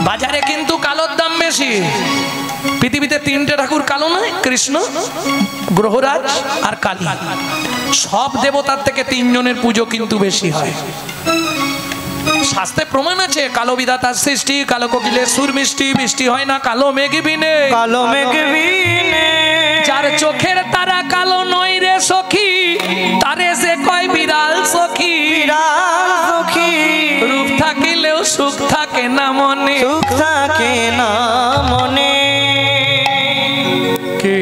বাজারে কিন্তু কালোর দাম বেশি। পৃথিবীতে তিনটে ঠাকুর কালো নয়, কৃষ্ণ, গ্রহরাজ আর কালী। সব দেবতার থেকে তিনজনের পুজো কিন্তু বেশি হয়। শাস্ত্রে প্রমাণ আছে, কালো বিধাতার সৃষ্টি, কালো কোকিলের সুর মিষ্টি, বৃষ্টি হয় না কালো মেঘ বিনে, কালো মেঘ বিনে। যার চোখের তারা কালো নয় রে সখী, তারে সে কয় বিড়াল সখী। বিড়াল সখী। রূপ থাকিলেও সুখ থাকে না মনে, সুখ থাকে না মনে। কে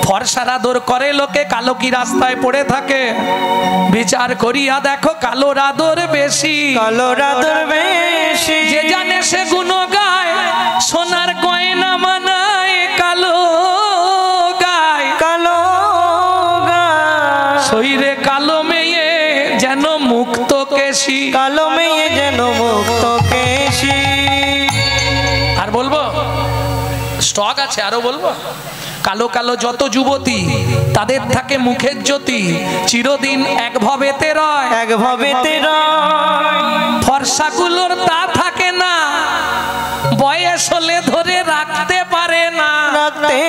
ফর্সার আদর করে লোকে, কালো কি রাস্তায় পড়ে থাকে। বিচার করিয়া দেখো কালোর আদর বেশি, কালোর আদর বেশি। যে জানে সে গুণ গায়, সোনার গয়না মানায় কালো গায়। কালো গায়। শরীরে কালো মেয়ে যেন মুক্ত কেশি, কালো মেয়ে যেন মুক্ত কেশি। আর বলবো স্টক আছে, আরো বলবো। কালো কালো যত যুবতী, তাদের থাকে মুখের জ্যোতি, চিরদিন এক ভবেতে রয়, এক ভবেতে রয়। ফর্সাগুলোর তা থাকে না, বয়স হলে ধরে রাখতে পারে না, রাখতে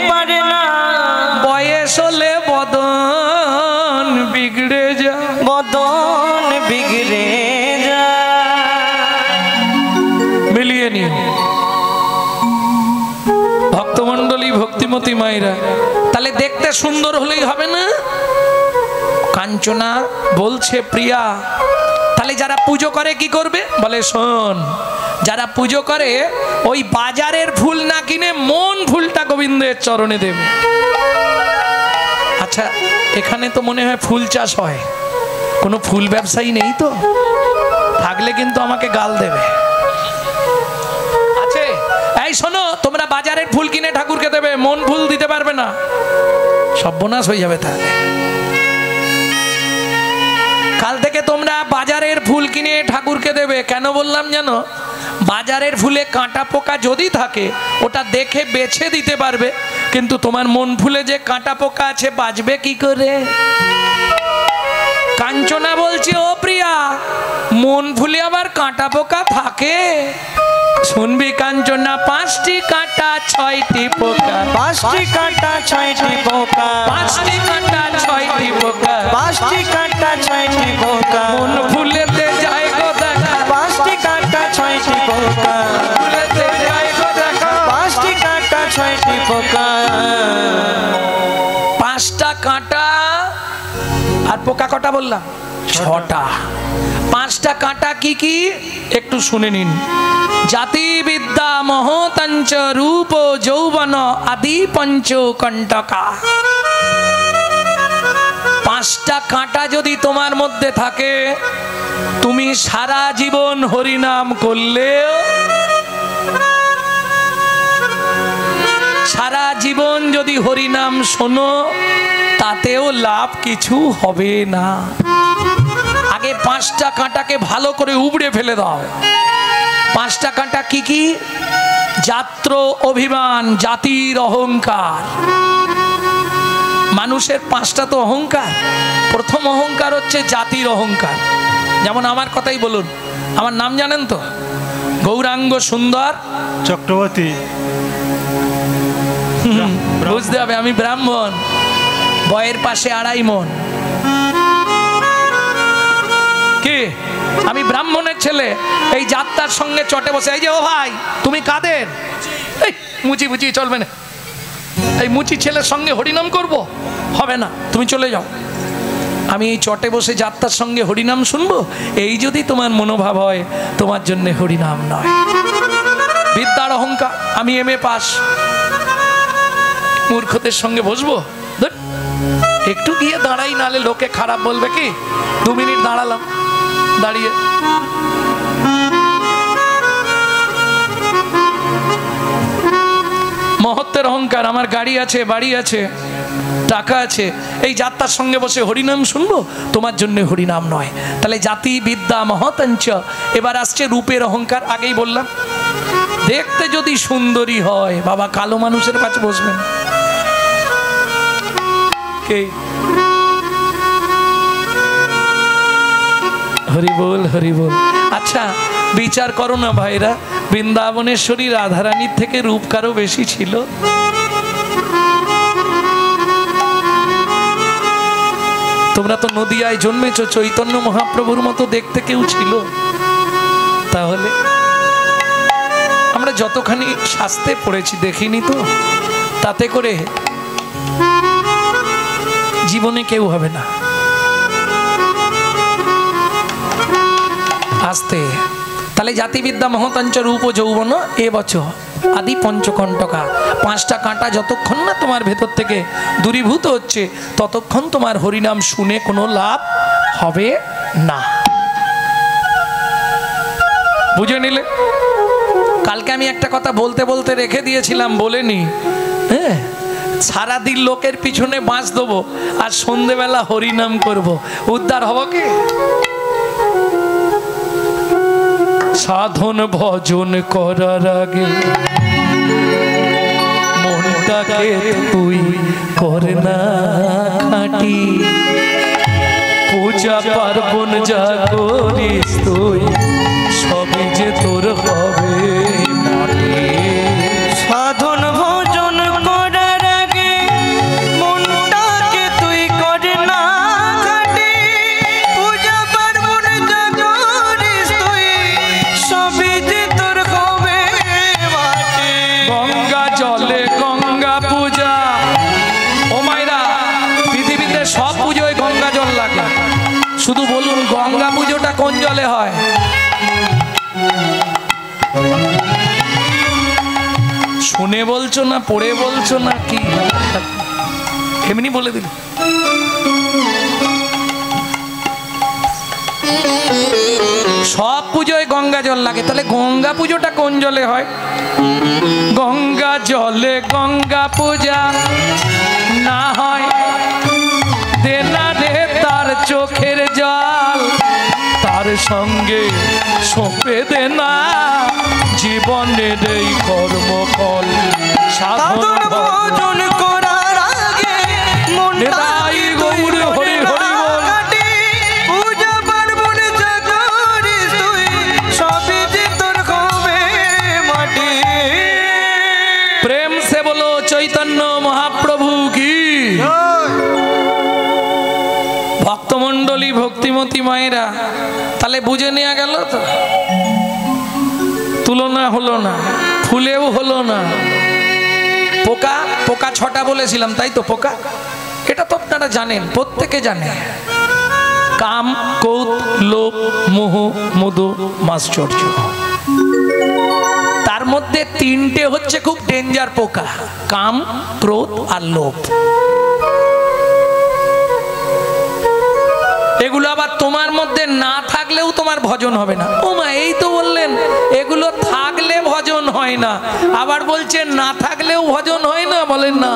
পারে না। বয়স হলে বদন বিগড়ে যায়, বদন বিগড়ে যায়। মিলিয়ে নি ভক্তমণ্ডলী, ভক্তিমতী মায়েরা। তাহলে দেখতে সুন্দর হলেই হবে না। কাঞ্চনা বলছে প্রিয়া, তাহলে যারা পুজো করে কি করবে বলে, শোন, যারা পুজো করে ওই বাজারের ফুল না কিনে মন ফুলটা গোবিন্দের চরণে দেবে। আচ্ছা, এখানে তো মনে হয় ফুল চাষ হয়, কোনো ফুল ব্যবসায়ী নেই তো? থাকলে কিন্তু আমাকে গাল দেবে। আছে? এই শোনো, তোমরা বাজারের ফুল কিনে ঠাকুরকে দেবে, মন ফুল দিতে পারবে না, সর্বনাশ হয়ে যাবে। তাহলে কাল থেকে তোমরা বাজারের ফুল কিনে ঠাকুরকে দেবে। কেন বললাম জানো? বাজারের ফুলে কাঁটা পোকা যদি থাকে, ওটা দেখে বেছে দিতে পারবে, কিন্তু তোমার মন ফুলে যে কাঁটা পোকা আছে, বাঁচবে কি করে? কাঞ্চনা বলছে, ও প্রিয়া, মন ফুলে আবার কাঁটা পোকা থাকে? শুনবি কাঞ্চনা, 5টি কাঁটা 6টি পোকা, 5টি কাঁটা 6টি পোকা, 5টি কাঁটা 6টি পোকা, 5টি কাঁটা 6টি পোকা। মন ফুলেতে যায় গো দেখা, 5টি কাঁটা 6টি পোকা, ফুলেতে যায় গো দেখা, 5টি কাঁটা 6টি পোকা। 5টা কাঁটা আর পোকা কটা বললাম? 6টা। 5টা কাঁটা কি কি একটু শুনে নিন। জাতি বিদ্যা মহতঞ্চ রূপ যৌবন আদি পঞ্চ কণ্টকা। 5টা কাঁটা যদি তোমার মধ্যে থাকে, তুমি সারা জীবন হরিনাম করলেও, সারা জীবন যদি হরিনাম শোনো, তাতেও লাভ কিছু হবে না। আগে 5টা কাঁটাকে ভালো করে উবড়ে ফেলে দাও। 5টা কাঁটা কি কি? জাত্র অভিমান, জাতির অহংকার। মানুষের 5টা তো অহংকার। প্রথম অহংকার হচ্ছে জাতির অহংকার। যেমন আমার কথাই বলুন, আমার নাম জানেন তো? গৌরাঙ্গ সুন্দর চক্রবর্তী। বুঝতে হবে, আমি ব্রাহ্মণ, বয়ের পাশে 2.5 মণ। কি? আমি ব্রাহ্মণের ছেলে, এই যাত্রার সঙ্গে চটে বসে, এই যে ও ভাই তুমি কাদের? এই মুচি মুচি চলবে না, এই মুচি ছেলের সঙ্গে হরিনাম করব? হবে না, তুমি চলে যাও। আমি এই চটে বসে যাত্রার সঙ্গে হরিনাম শুনবো, এই যদি তোমার মনোভাব হয়, তোমার জন্য হরিনাম নয়। বিদ্যার অহংকার, আমি MA পাস, মূর্খদের সঙ্গে বসবো? একটু গিয়ে দাঁড়াই, নালে লোকে খারাপ বলবে। কি 2 মিনিট দাঁড়ালাম, দাঁড়িয়ে মহত্বের অহংকার। আমার গাড়ি আছে, বাড়ি আছে, টাকা আছে, এই যাত্রার সঙ্গে বসে হরিনাম শুনবো, তোমার জন্য হরিনাম নয়। তাহলে জাতি বিদ্যা মহতঞ্চ। এবার আসছে রূপের অহংকার। আগেই বললাম, দেখতে যদি সুন্দরী হয়, বাবা কালো মানুষের কাছে বসবেন। কে? হরি বল, হরি বল। আচ্ছা, বিচার করো না ভাইরা, বৃন্দাবনেশ্বরী রাধারানীর থেকে রূপ কারো বেশি ছিল? তোমরা তো নদিয়ায় জন্মেছ, চৈতন্য মহাপ্রভুর মতো দেখতে কেউ ছিল? তাহলে আমরা যতখানি শাস্ত্রে পড়েছি দেখিনি তো, তাতে করে জীবনে কেউ হবে না। আস্তে তাহলে জাতিবিদ্যা মহতাঞ্চ রূপ যৌবন এ বছর আদি পঞ্চকণ্টকা, 5টা কাঁটা যতক্ষণ না তোমার ভেতর থেকে দূরীভূত হচ্ছে ততক্ষণ তোমার হরিনাম শুনে কোনো লাভ হবে না। বুঝে নিলে? কালকে আমি একটা কথা বলতে বলতে রেখে দিয়েছিলাম, বলেনি। হ্যাঁ, সারাদিন লোকের পিছনে বাঁশ দেবো আর সন্ধেবেলা হরিনাম করব, উদ্ধার হব কি? সাধন ভজন করার আগে মনটাকে তুই কর না খাঁটি, পূজা পার্বণ যা করিস তুই সবই যে তোর হবে মাটি। সাধন ভজন করার আগে মনটাকে তুই কর না খাঁটি, পূজা পার্বণ যা করিস তুই সবই যে তোর হবে মাটি। গঙ্গা জলে গঙ্গা পূজা, ও মাইরা পৃথিবীতে সব পুজোয় গঙ্গা জল লাগে, শুধু বলুন গঙ্গা পুজোটা কোন জলে হয়? শুনে বলছো না পড়ে বলছো না কি? এমনি বলে দিল। সব পুজোয় গঙ্গা জল লাগে, তাহলে গঙ্গা পুজোটা কোন জলে হয়? গঙ্গা জলে গঙ্গা পূজা না হয় দে না রে তার চোখের জল, তার সঙ্গে সঁপে দে না জীবনের এই কর্মফল। সাধন ভজন করার আগে মনটাকে গৌর হরি হরি বল, পূজা পার্বণ যা করিস তুই সবই যে তোর হবে মাটি। প্রেম সে বলো চৈতন্য মহাপ্রভু কি। ভক্তমণ্ডলী ভক্তিমতী মায়েরা, তাহলে বুঝে নেওয়া গেল তো? তুলনা হলো না, ফুলেও হলো না। পোকা, পোকা 6টা বলেছিলাম তাই তো? পোকা এটা তো আপনারা জানেন, প্রত্যেকে জানে। কাম, কৌত, লোভ, মোহ, মদ, মাশ্চর্য। তার মধ্যে 3টে হচ্ছে খুব ডেঞ্জার পোকা, কাম, ক্রোধ আর লোভ। এগুলো আবার তোমার মধ্যে না থাকলেও তোমার ভজন হবে না। ও মা, এই তো বললেন এগুলো থাকলে ভজন হয় না, আবার বলছেন না থাকলেও ভজন হয় না। বলেন না,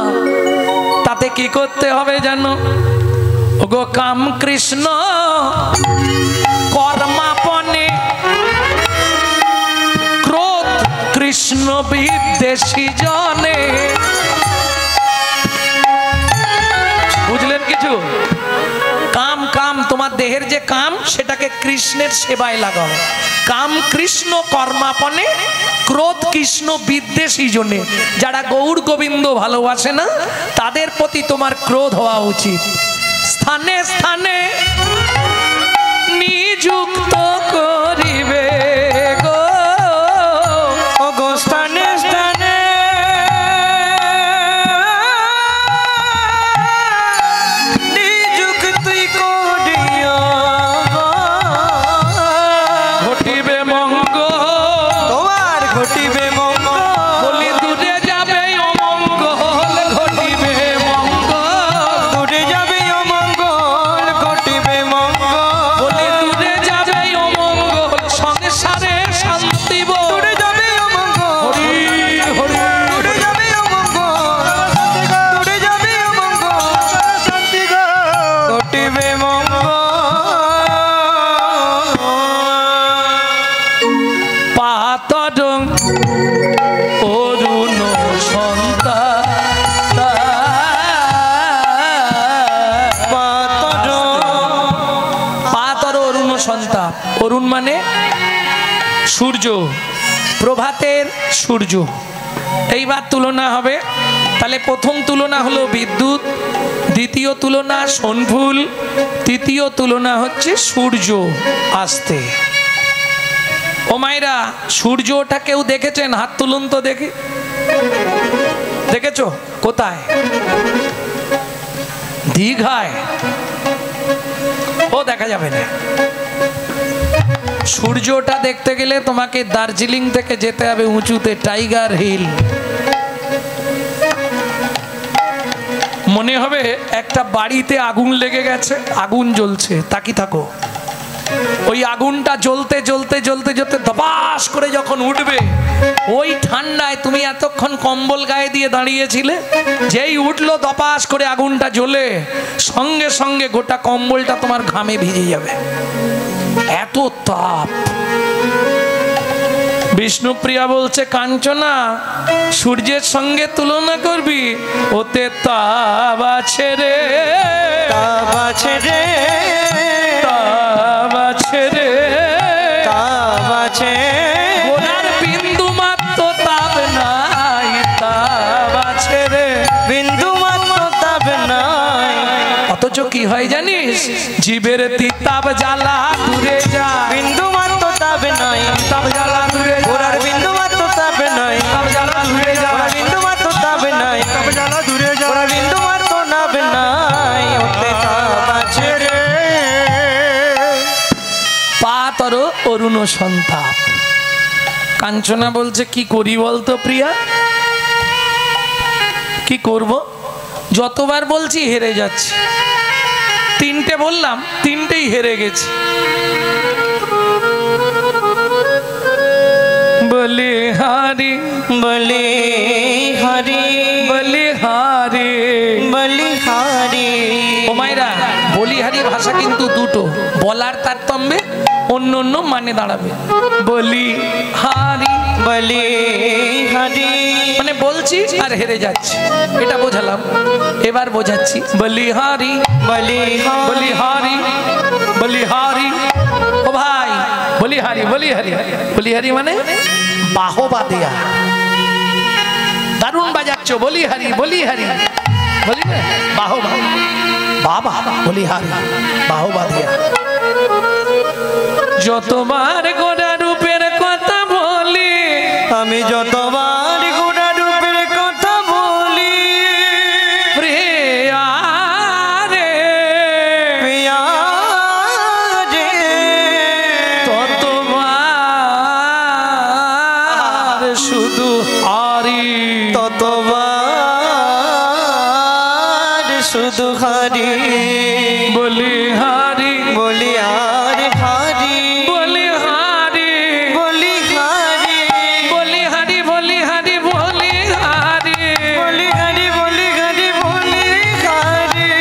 তাতে কি করতে হবে জানো? ওগো কাম কৃষ্ণ কর্মাপনে, ক্রোধ কৃষ্ণ বিদ্বেষী জনে। বুঝলেন কিছু? কাম, কাম তোমার দেহের যে কাম সেটাকে কৃষ্ণের সেবায় লাগাও। কাম কৃষ্ণ কর্মাপনে, ক্রোধ কৃষ্ণ বিদ্বেষী জনে। যারা গৌর গোবিন্দ ভালোবাসে না তাদের প্রতি তোমার ক্রোধ হওয়া উচিত। স্থানে স্থানে নিযুক্ত করিবে গো, ও গো স্থানে স্থানে নিযুক্ত করিও গো, ঘটিবে মঙ্গল তোমার ঘটিবে মঙ্গল। বলি দূরে যাবে অমঙ্গল, ঘটিবে মঙ্গল। দূরে যাবে অমঙ্গল, ঘটিবে মঙ্গল। বলি দূরে যাবে অমঙ্গল, সংসারে শান্তি বল। দূরে যাবে অমঙ্গল, হরি হরি দূরে যাবে অমঙ্গল, দূরে যাবে অমঙ্গল, ঘটিবে মঙ্গল। পাতর অরুণ সন্তা, পাতর অরুণ সন্তা। অরুণ মানে সূর্য, প্রভাতের সূর্য। এইবার তুলনা হবে। তাহলে প্রথম তুলনা হলো বিদ্যুৎ, দ্বিতীয় তুলনা সোনফুল, তৃতীয় তুলনা হচ্ছে সূর্য আসতে। ও মায়েরা, সূর্যটা কেউ দেখেছেন? হাত তুলুন তো দেখি। দেখেছো? কোথায়? দীঘায়। ও দেখা যাবে না। সূর্যটা দেখতে গেলে তোমাকে দার্জিলিং থেকে যেতে হবে উঁচুতে, টাইগার হিল। মনে হবে একটা বাড়িতে আগুন লেগে গেছে, আগুন জ্বলছে, তাকি থাকো। ওই আগুনটা জ্বলতে জ্বলতে জ্বলতে জ্বলতে ধপাস করে যখন উঠবে, ওই ঠান্ডায় তুমি এতক্ষণ কম্বল গায়ে দিয়ে দাঁড়িয়েছিলে, যেই উঠলো ধপাস করে আগুনটা জ্বলে, সঙ্গে সঙ্গে গোটা কম্বলটা তোমার ঘামে ভিজে যাবে, এত তাপ। বিষ্ণুপ্রিয়া বলছে, কাঞ্চনা সূর্যের সঙ্গে তুলনা করবি, ওতে তাপ আছে রে, তাপ আছে রে, তাপ আছে রে, তাপ আছে। গোড়ার বিন্দু মাত্র তাপ নাই, তাপ আছে রে, বিন্দু মাত্র তাপ নাই। অথচ কি হয় জানিস? জীবের তাপ জ্বালা দূরে যায়, বিন্দু মাত্র তাপ নাই, তাপ জ্বালা দূরে গোড়ার বিন্দু মাত্র তাপ নাই, তাপ জ্বালা দূরে যায়, বিন্দু মাত্র তাপ নাই, তাপ জ্বালা দূরে যায়, গোড়ার বিন্দু মাত্র তাপ নাই, ওতে তাপ আছে রে। পাতর অরুণ সন্তাপ। কাঞ্চনা বলছে, কি করি বলতো প্রিয়া, কি করব? যতবার বলছি হেরে যাচ্ছি। তিনটে বললাম, তিনটেই হেরে গেছি। বলি হারি, বলি হরি, বলি হারি, বলিহারি। ও মায়েরা, বলিহারি ভাষা কিন্তু দুটো, বলার তারতম্যে অন্য অন্য মানে দাঁড়াবে। বলি হারি বলিহারি, মানে বলছি আর হেরে যাচ্ছি, এটা বোঝালাম। এবার বোঝাচ্ছি, বলিহারি, বলিহারি, বলিহারি। ও ভাই, বলিহারি, বলিহারি, বলিহারি মানে বাহবা দেয়া। দারুণ বাজাচ্ছ, বলিহারি, বলিহারি, বলি না বাহবা, বাবা বলিহারি, বাহবা দেয়া। যতবার গোড়া রূপের কথা বলি, আমি যতবার গোড়া রূপের কথা বলি, প্রিয়া রে, প্রিয়া রে, ততবার শুধু হারি, ততবার শুধু হারি। বলি হারি, বলি আর হারি, বলি হারি, বলি হারি, বলি হারি, বলি হারি, বলি হারি, বলি হারি, বলি হারি, বলি হারি।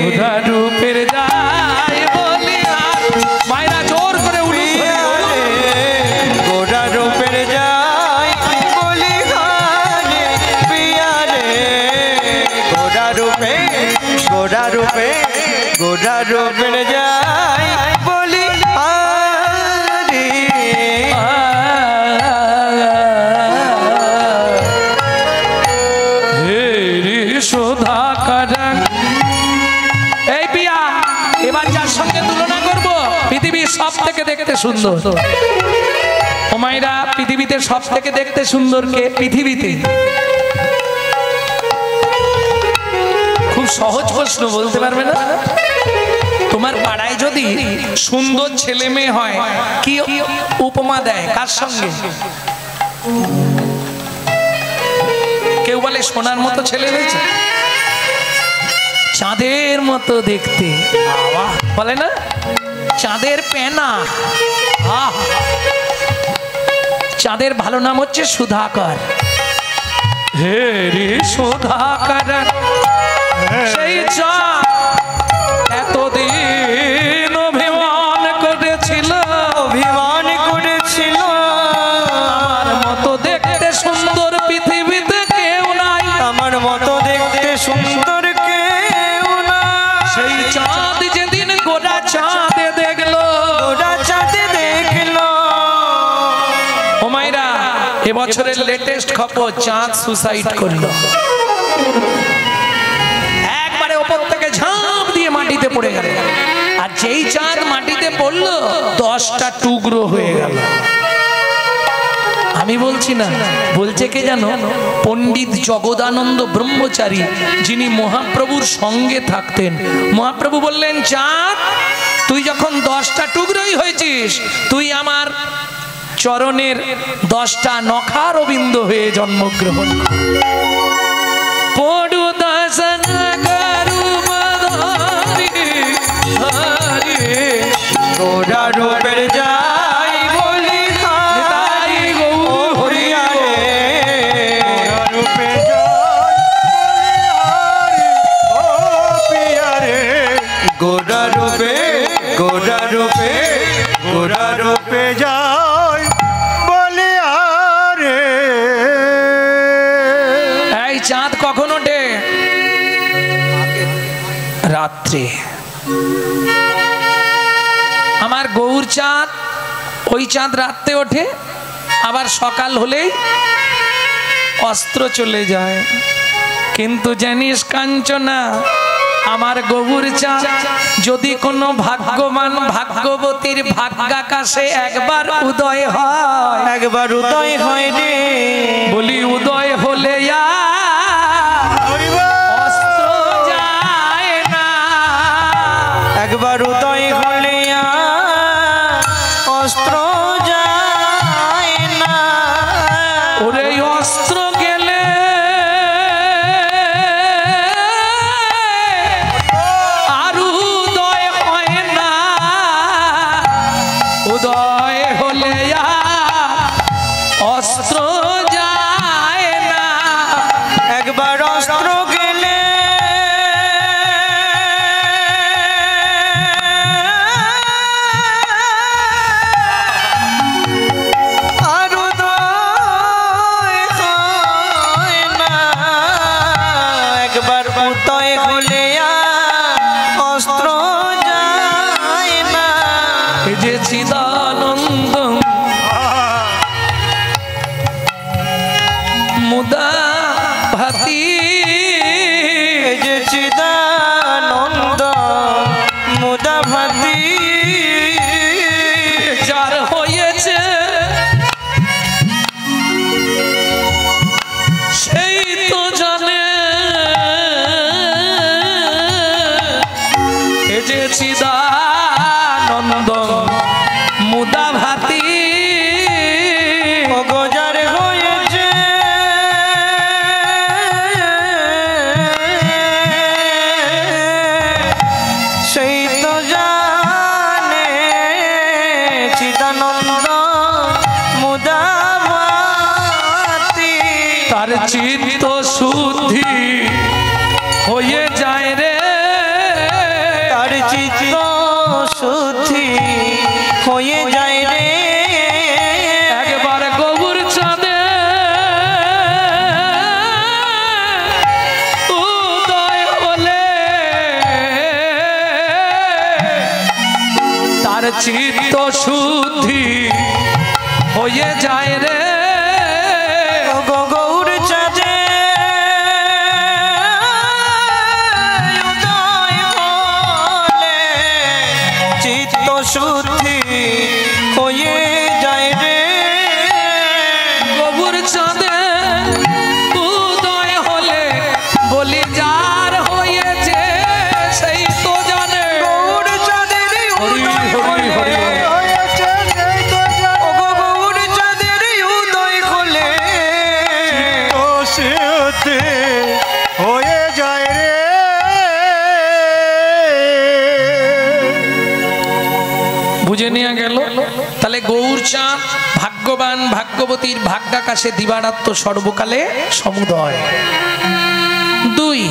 গোড়া রূপের যায় বলি হারি। মায়েরা জোর করে উঠুন, গোড়া রূপের যাই বলি হারি, প্রিয়া রে। গোড়া রূপে, গোড়া রূপে, গোড়া রূপের যাই বলি হারি। হেরি সুধা কারণ। এই পিয়া, এবার যার সঙ্গে তুলনা করব, পৃথিবীর সব থেকে দেখতে সুন্দর। ও মায়েরা, পৃথিবীতে সব থেকে দেখতে সুন্দর কে? পৃথিবীতে। খুব সহজ প্রশ্ন, বলতে পারবে না? তোমার পাড়ায় যদি সুন্দর ছেলে মেয়ে হয়, কি উপমা দেয়? কার সঙ্গে? কেউ বলে সোনার মতো ছেলে হয়েছে, চাঁদের মতো দেখতে, বলে না চাঁদের পেনা। চাঁদের ভালো নাম হচ্ছে সুধাকর। হে রে সুধাকর, সেই চাঁদ এতদিন অভিমান করেছিল, অভিমান করেছিল, আমার মতো দেখতে সুন্দর পৃথিবীতে কেউ নাই, আমার মতো দেখতে সুন্দর কেউ না। সেই চাঁদ যেদিন গোটা চাঁদে দেখলো, গোটা চাঁদে দেখলো, এবছরের লেটেস্ট খবর, চাঁদ সুসাইড করলো। একবারে ওপর থেকে ঝাঁপ দিয়ে মাটিতে পড়ে গেল, আর যেই চাঁদ মাটিতে পড়লো 10টা টুকরো হয়ে গেল। আমি বলছি না, বলছে কে জানো? পণ্ডিত জগদানন্দ ব্রহ্মচারী, যিনি মহাপ্রভুর সঙ্গে থাকতেন। মহাপ্রভু বললেন, চাঁদ তুই যখন 10টা টুকরোই হয়েছিস, তুই আমার চরণের 10টা নখার অবিন্দ হয়ে জন্মগ্রহণ কর। পড়ু দাসন করু মধারি হরি গোরা রূপের যাই বলি তাই গৌর হরিয়া রে। রূপে গোরা রূপে গোরা রূপে গোরা রূপে যাই বলি আরে। এই চাঁদ কখন ওঠে? রাত্রে। আমার গৌর চাঁদ, ওই চাঁদ রাত্রে ওঠে, আবার সকাল হলেই অস্ত্র চলে যায়। কিন্তু জানিস কাঞ্চনা, আমার গৌর চাঁদ যদি কোনো ভাগ্যবান ভাগ্যবতীর ভাগ্যাকাশে একবার উদয় হয়, একবার উদয় হয় রে, বলি উদয় হলে অস্ত্র যায় না। একবার উদয় হলে অস্ত্র যায় না। ওরে অস্ত্র গেলে আর উদয় হয় না, উদয় হলে অস্ত্র যায় না। একবার অস্ত্র গেলে আর উদয় হয় না। একবার উদয় হলে অস্ত্র যায় না। এই যে চিদানন্দ মুদা ভাতি, এই যে চিদানন্দ মুদা ভাতি, যার হয়েছে সেই তো জানে। এ যে চিদানন্দ মুদা ভাতি, অগজার হয়েছে সেই তো জানে। চিদানন্দ মুদা ভাতি, তার চিত্ত শুদ্ধি হয়ে যায় রে, তার চিত্ত শুদ্ধি হয়ে যায় রে। একবার গৌর চাঁদে উদয় হলে তার চিত্ত শুদ্ধি হয়ে যায় রে। গৌর চাঁদে উদয় হলে চিত্ত শুদ্ধি হয়ে যায় রে। গৌর চাঁদে উদয় হলে বলি যার হয়েছে সেই তো জানে। গৌর চাঁদের হরি হরি হরি গৌর চাঁদের উদয় হলে হয়ে যায় রে। বুঝে নিয়ে গেল। তাহলে গৌর চাঁদ ভাগ্যবান ভাগ্যবতীর ভাগ্যাকাশে দিবারাত্র সর্বকালে সমুদয়। 2,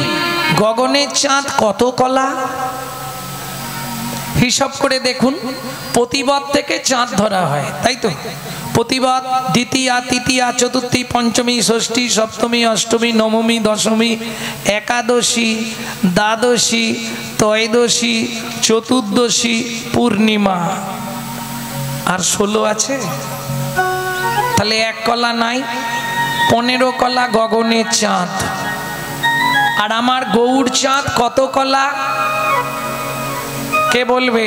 গগনের চাঁদ কত কলা? হিসাব করে দেখুন, প্রতিপদ থেকে চাঁদ ধরা হয়, তাই তো? প্রতিপদ দ্বিতীয়া তৃতীয়া চতুর্থী পঞ্চমী ষষ্ঠী সপ্তমী অষ্টমী নবমী দশমী একাদশী দ্বাদশী ত্রয়োদশী চতুর্দশী পূর্ণিমা, আর 16 আছে। তাহলে তাহলে 1 কলা নাই, 15 কলা গগনের চাঁদ। আর আমার গৌর চাঁদ কত কলা? কে বলবে?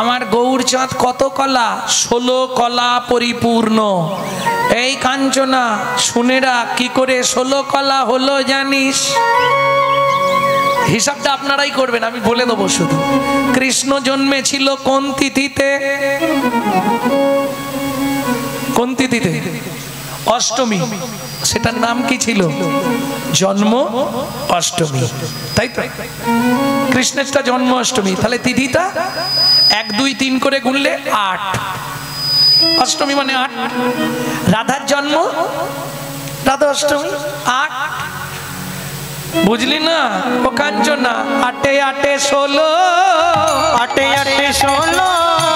আমার গৌর চাঁদ কত কলা? 16 কলা পরিপূর্ণ। এই কাঞ্চনা শুনেরা, কি করে 16 কলা হলো জানিস? হিসাবটা আপনারাই করবেন, আমি বলে দেবো শুধু। কৃষ্ণ জন্মেছিল কোন তিথিতে? কোন তিথিতে? অষ্টমী। সেটার নাম কি ছিল? জন্ম অষ্টমী, তাই তো? কৃষ্ণেরটা জন্ম অষ্টমী, তাহলে তিথিটা 1 2 3 করে গুনলে 8। অষ্টমী মানে 8। রাধার জন্ম রাধা অষ্টমী 8। বুঝলি না ও কাঞ্চনা? 8 8 16, 8 8 16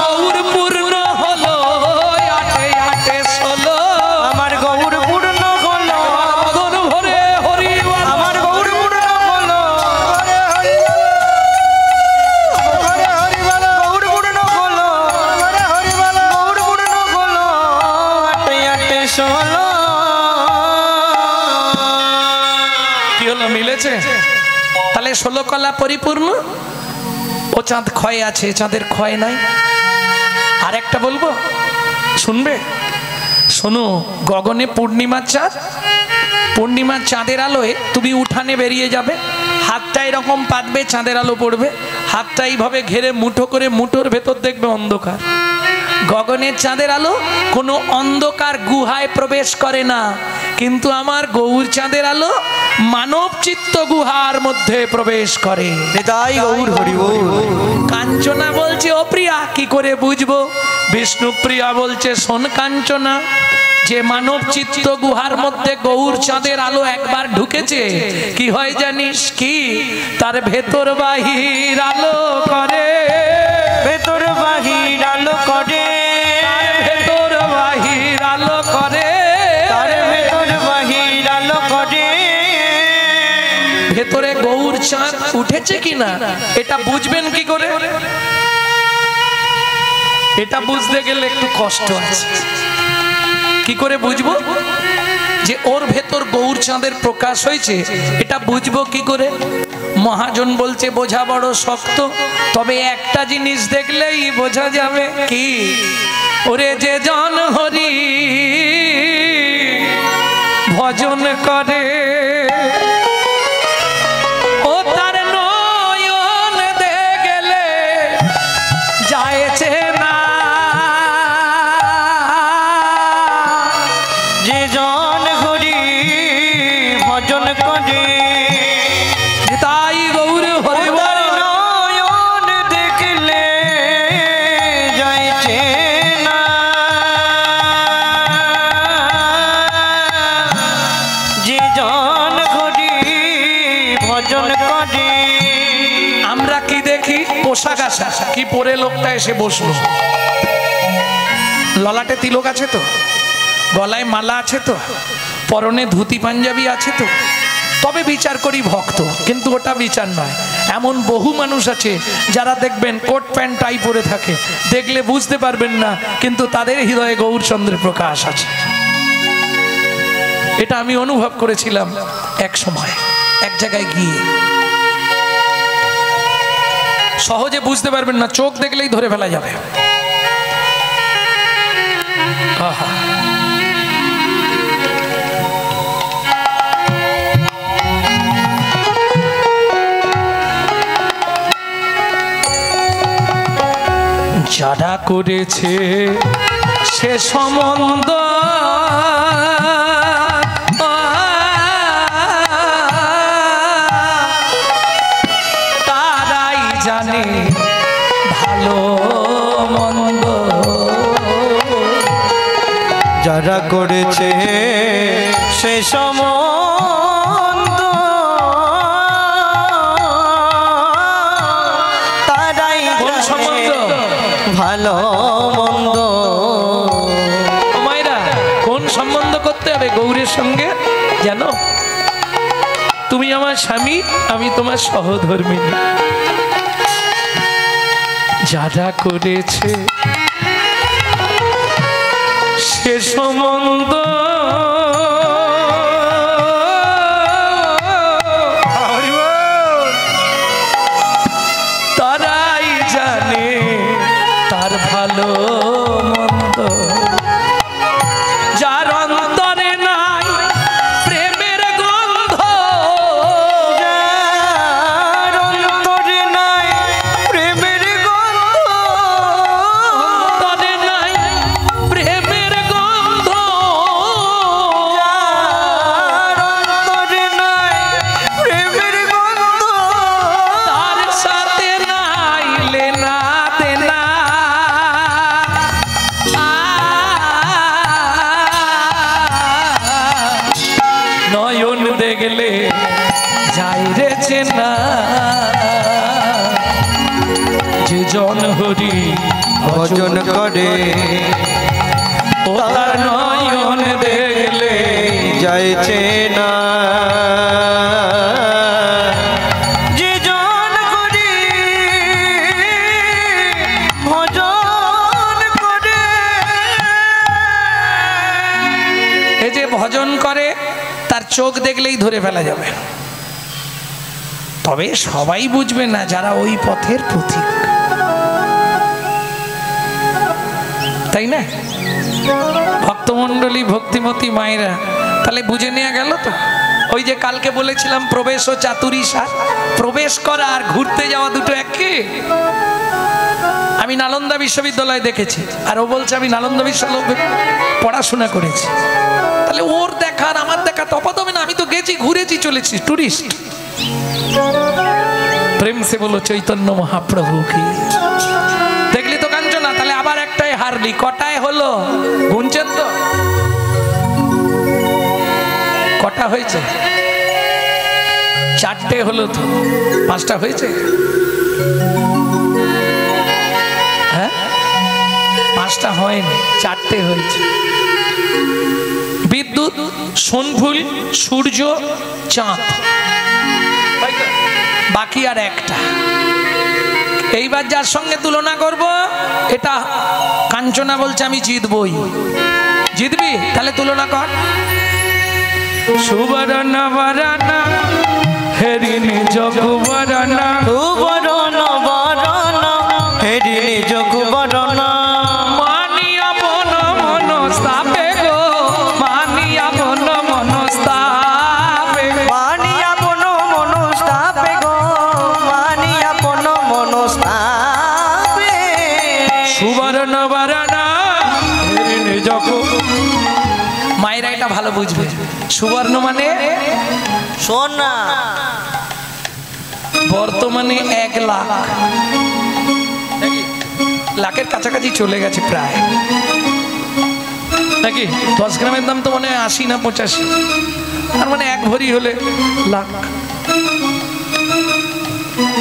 গৌর পূর্ণ হলো। 8 8 16 আমার গৌর পূর্ণ হলো। মদন ভরে হরি বল। আমার গৌর পূর্ণ হলো। গৌর পূর্ণ হলো। গৌর পূর্ণ হলো। 8 8 16 কি হলো? মিলেছে? তাহলে 16 কলা পরিপূর্ণ। ও চাঁদ ক্ষয় আছে, চাঁদের ক্ষয় নাই। আর একটা বলবো, শুনবে? শোনো, গগনে পূর্ণিমার চাঁদ। পূর্ণিমার চাঁদের আলোয় তুমি উঠানে বেরিয়ে যাবে, হাতটা এরকম পাতবে, চাঁদের আলো পড়বে, হাতটা এইভাবে ঘেরে মুঠো করে, মুঠোর ভেতর দেখবে অন্ধকার। গগনের চাঁদের আলো কোনো অন্ধকার গুহায় প্রবেশ করে না, কিন্তু আমার গৌর চাঁদের আলো মানব চিত্ত গুহার মধ্যে প্রবেশ করে। তাই গৌর হরি বল। কাঞ্চনা বলছে, ও প্রিয়া কি করে বুঝবো? বিষ্ণুপ্রিয়া বলছে, শোন কাঞ্চনা, যে মানব চিত্ত গুহার মধ্যে গৌর চাঁদের আলো একবার ঢুকেছে, কি হয় জানিস? কি? তার ভেতর বাহির আলো করে। ভেতর বাহির আলো করে। ভেতর বাহির আলো করে। তার ভেতর বাহির আলো করে। ভেতরে গৌর চাঁদ উঠেছে কিনা এটা বুঝবেন কি করে? এটা বুঝতে গেলে একটু কষ্ট আছে। কি করে বুঝবো যে ওর ভেতর গৌর চাঁদের প্রকাশ হয়েছে? এটা বুঝবো কি করে? মহাজন বলছে, বোঝা বড় শক্ত, তবে একটা জিনিস দেখলেই বোঝা যাবে। কি? ওরে যে জন হরি ভজন করে, ও তার নয়ন দেখলে যায়ছে না। যে জন হরি ভজন করে, তাই গৌর হরি বল। নয়ন দেখলে যাইছে না। যে জন হরি ভজন করে। আমরা কি দেখি? পোশাক আশা কি পরে লোকটা এসে বসলো, ললাটে তিলক আছে তো, গলায় মালা আছে তো, পরনে ধুতি পাঞ্জাবি আছে তো, তবে বিচার করি ভক্ত। কিন্তু ওটা বিচার নয়। এমন বহু মানুষ আছে যারা দেখবেন কোট প্যান্ট টাই পরে থাকে, দেখলে বুঝতে পারবেন না, কিন্তু তাদের হৃদয়ে গৌরচন্দ্রের প্রকাশ আছে। এটা আমি অনুভব করেছিলাম এক সময় এক জায়গায় গিয়ে। সহজে বুঝতে পারবেন না, চোখ দেখলেই ধরে ফেলা যাবে। আহা, যারা করেছে সে সম্বন্ধ তারাই জানে ভালো মন্দ। যারা করেছে সে সম্বন্ধ তারাই কোন সম্বন্ধ? ভালো মন্দ। মায়েরা, কোন সম্বন্ধ করতে হবে গৌরের সঙ্গে জানো? তুমি আমার স্বামী, আমি তোমার সহধর্মিণী। যারা করেছে সে শেষ মন্দ তারাই জানে তার ভালো মন্দ। যার অন্তরে নাই প্রেমের গন্ধ, যার অন্তরে নাই প্রেমের গন্ধ, অন্তরে নাই প্রেমের গন্ধ, যার অন্তরে নাই প্রেমের গন্ধ, তার সাথে নাই লেনা দেনা। নয়ন দেখলে যাই রে চেনা, যে জন হরি ভজন করে ও তার নয়ন দেখলে যাইছে না। যে জন করি ভজন করে, এই যে ভজন করে তার চোখ দেখলেই ধরে ফেলা যাবে। তবে সবাই বুঝবে না যারা ওই পথের পথিক, তাই না? ভক্তমণ্ডলী ভক্তিমতী মায়েরা তাহলে বুঝে নেওয়া গেল তো। ওই যে কালকে বলেছিলাম প্রবেশ ও চাতুরী সার, প্রবেশ করা আর ঘুরতে যাওয়া দুটো একই। আমি নালন্দা বিশ্ববিদ্যালয়ে দেখেছি, আর ও বলছে আমি নালন্দা বিশ্ববিদ্যালয়ে পড়াশোনা করেছি। তাহলে ওর দেখা আর আমার দেখা তফাৎ হবে না? আমি তো গেছি, ঘুরেছি, চলেছি, টুরিস্ট। প্রেম সে বলো চৈতন্য মহাপ্রভু কি। দেখলি তো কাঞ্চনা? তাহলে আবার একটাই হারলি, কটায় হলো গুনছেন তো? কটা হয়েছে? চারটে হলো তো, পাঁচটা হয়েছে? হ্যাঁ, পাঁচটা হয়নি, চারটে হয়েছে। বিদ্যুৎ, সোনফুল, সূর্য, চাঁদ, বাকি আর একটা। এইবার যার সঙ্গে তুলনা করব, এটা কাঞ্চনা বলছে আমি জিতবই। জিতবি? তাহলে তুলনা কর। সুবর্ণ বরণ হেরিনি জগবরণ, সুবরণ বরণ হেরিনি জগবরণ, মানিয়া মন মনস্তাপে গো, মানিয়া মন মনস্তাপে, মানিয়া মন মনস্তাপে গো, মানিয়া মন মনস্তাপে। সুবর্ণ বরণ হেরিনি জগ। মায়েরা এটা ভালো বুঝবে। সুবর্ণ মানে সোনা, বর্তমানে 1 লাখ, লাখের কাছাকাছি চলে গেছে প্রায়, নাকি? 10 গ্রামের দাম তো মনে হয় 80 না 85, তার মানে 1 ভরি হলে লাখ।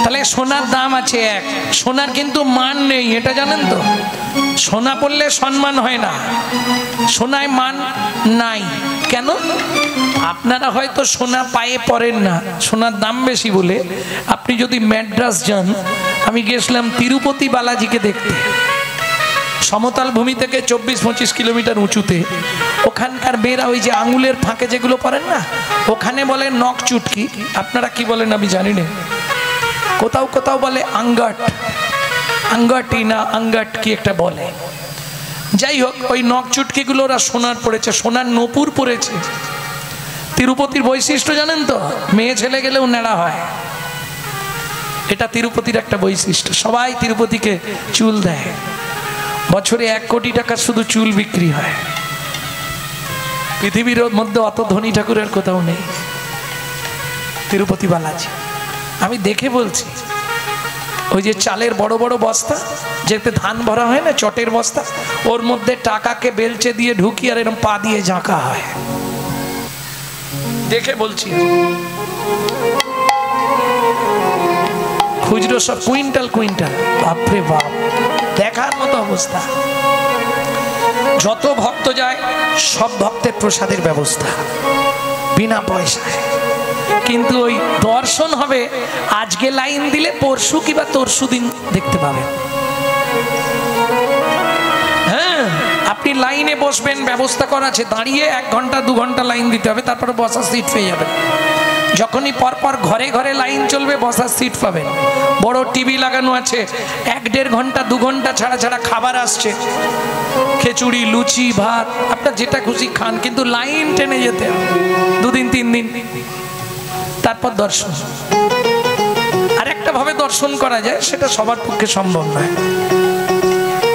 তাহলে সোনার দাম আছে 1, সোনার কিন্তু মান নেই, এটা জানেন তো? সোনা পড়লে সম্মান হয় না, সোনায় মান নাই। কেন? আপনারা হয়তো সোনা পায়ে পড়েন না, সোনার দাম বেশি বলে। আপনি যদি ম্যাড্রাস যান, আমি গেছিলাম তিরুপতি বালাজিকে দেখতে, সমতল ভূমি থেকে 24-25 কিলোমিটার উঁচুতে। ওখানকার মেয়েরা ওই যে আঙুলের ফাঁকে যেগুলো পরেন না, ওখানে বলে নখ চুটকি, আপনারা কি বলেন আমি জানি না, কোথাও কোথাও বলে আঙ্গাট, আঙ্গাটি না আঙ্গাট কি একটা বলে। যাই হোক, ওই নখ চুটকিগুলো ওরা সোনার পড়েছে, সোনার নূপুর পড়েছে। তিরুপতির বৈশিষ্ট্য জানেন তো? মেয়ে ছেলে গেলেও নেড়া হয়, এটা তিরুপতির একটা বৈশিষ্ট্য। সবাই তিরুপতিকে চুল দেয়, বছরে 1 কোটি টাকা শুধু চুল বিক্রি হয়। পৃথিবীর মধ্যে অত ধনী ঠাকুরের কোথাও নেই, তিরুপতি বালাজি। আমি দেখে বলছি, ওই যে চালের বড় বড় বস্তা, যেতে ধান ভরা হয় না, চটের বস্তা, ওর মধ্যে টাকাকে বেলচে দিয়ে ঢুকিয়ে আর এরকম পা দিয়ে ঝাঁকা হয়। দেখে বলছি, খুচরো সব কুইন্টাল কুইন্টাল, বাপরে বাপ, দেখার মতো অবস্থা। যত ভক্ত যায় সব ভক্তের প্রসাদের ব্যবস্থা বিনা পয়সায়। কিন্তু ওই দর্শন হবে, আজকে লাইন দিলে পরশু কিংবা তরশু দিন দেখতে পাবেন। হ্যাঁ, আপনি লাইনে বসবেন ব্যবস্থা করা আছে, দাঁড়িয়ে 1 ঘন্টা 2 ঘন্টা লাইন দিতে হবে, তারপরে বসার সিট পেয়ে যাবেন। যখনই পরপর ঘরে ঘরে লাইন চলবে বসার সিট পাবেন। বড় টিভি লাগানো আছে, 1-1.5 ঘন্টা 2 ঘন্টা ছাড়া ছাড়া খাবার আসছে, খিচুড়ি লুচি ভাত আপনার যেটা খুশি খান, কিন্তু লাইন টেনে যেতে হবে 2 দিন 3 দিন, তারপর দর্শন। আরেকটা ভাবে দর্শন করা যায়, সেটা সবার পক্ষে সম্ভব নয়।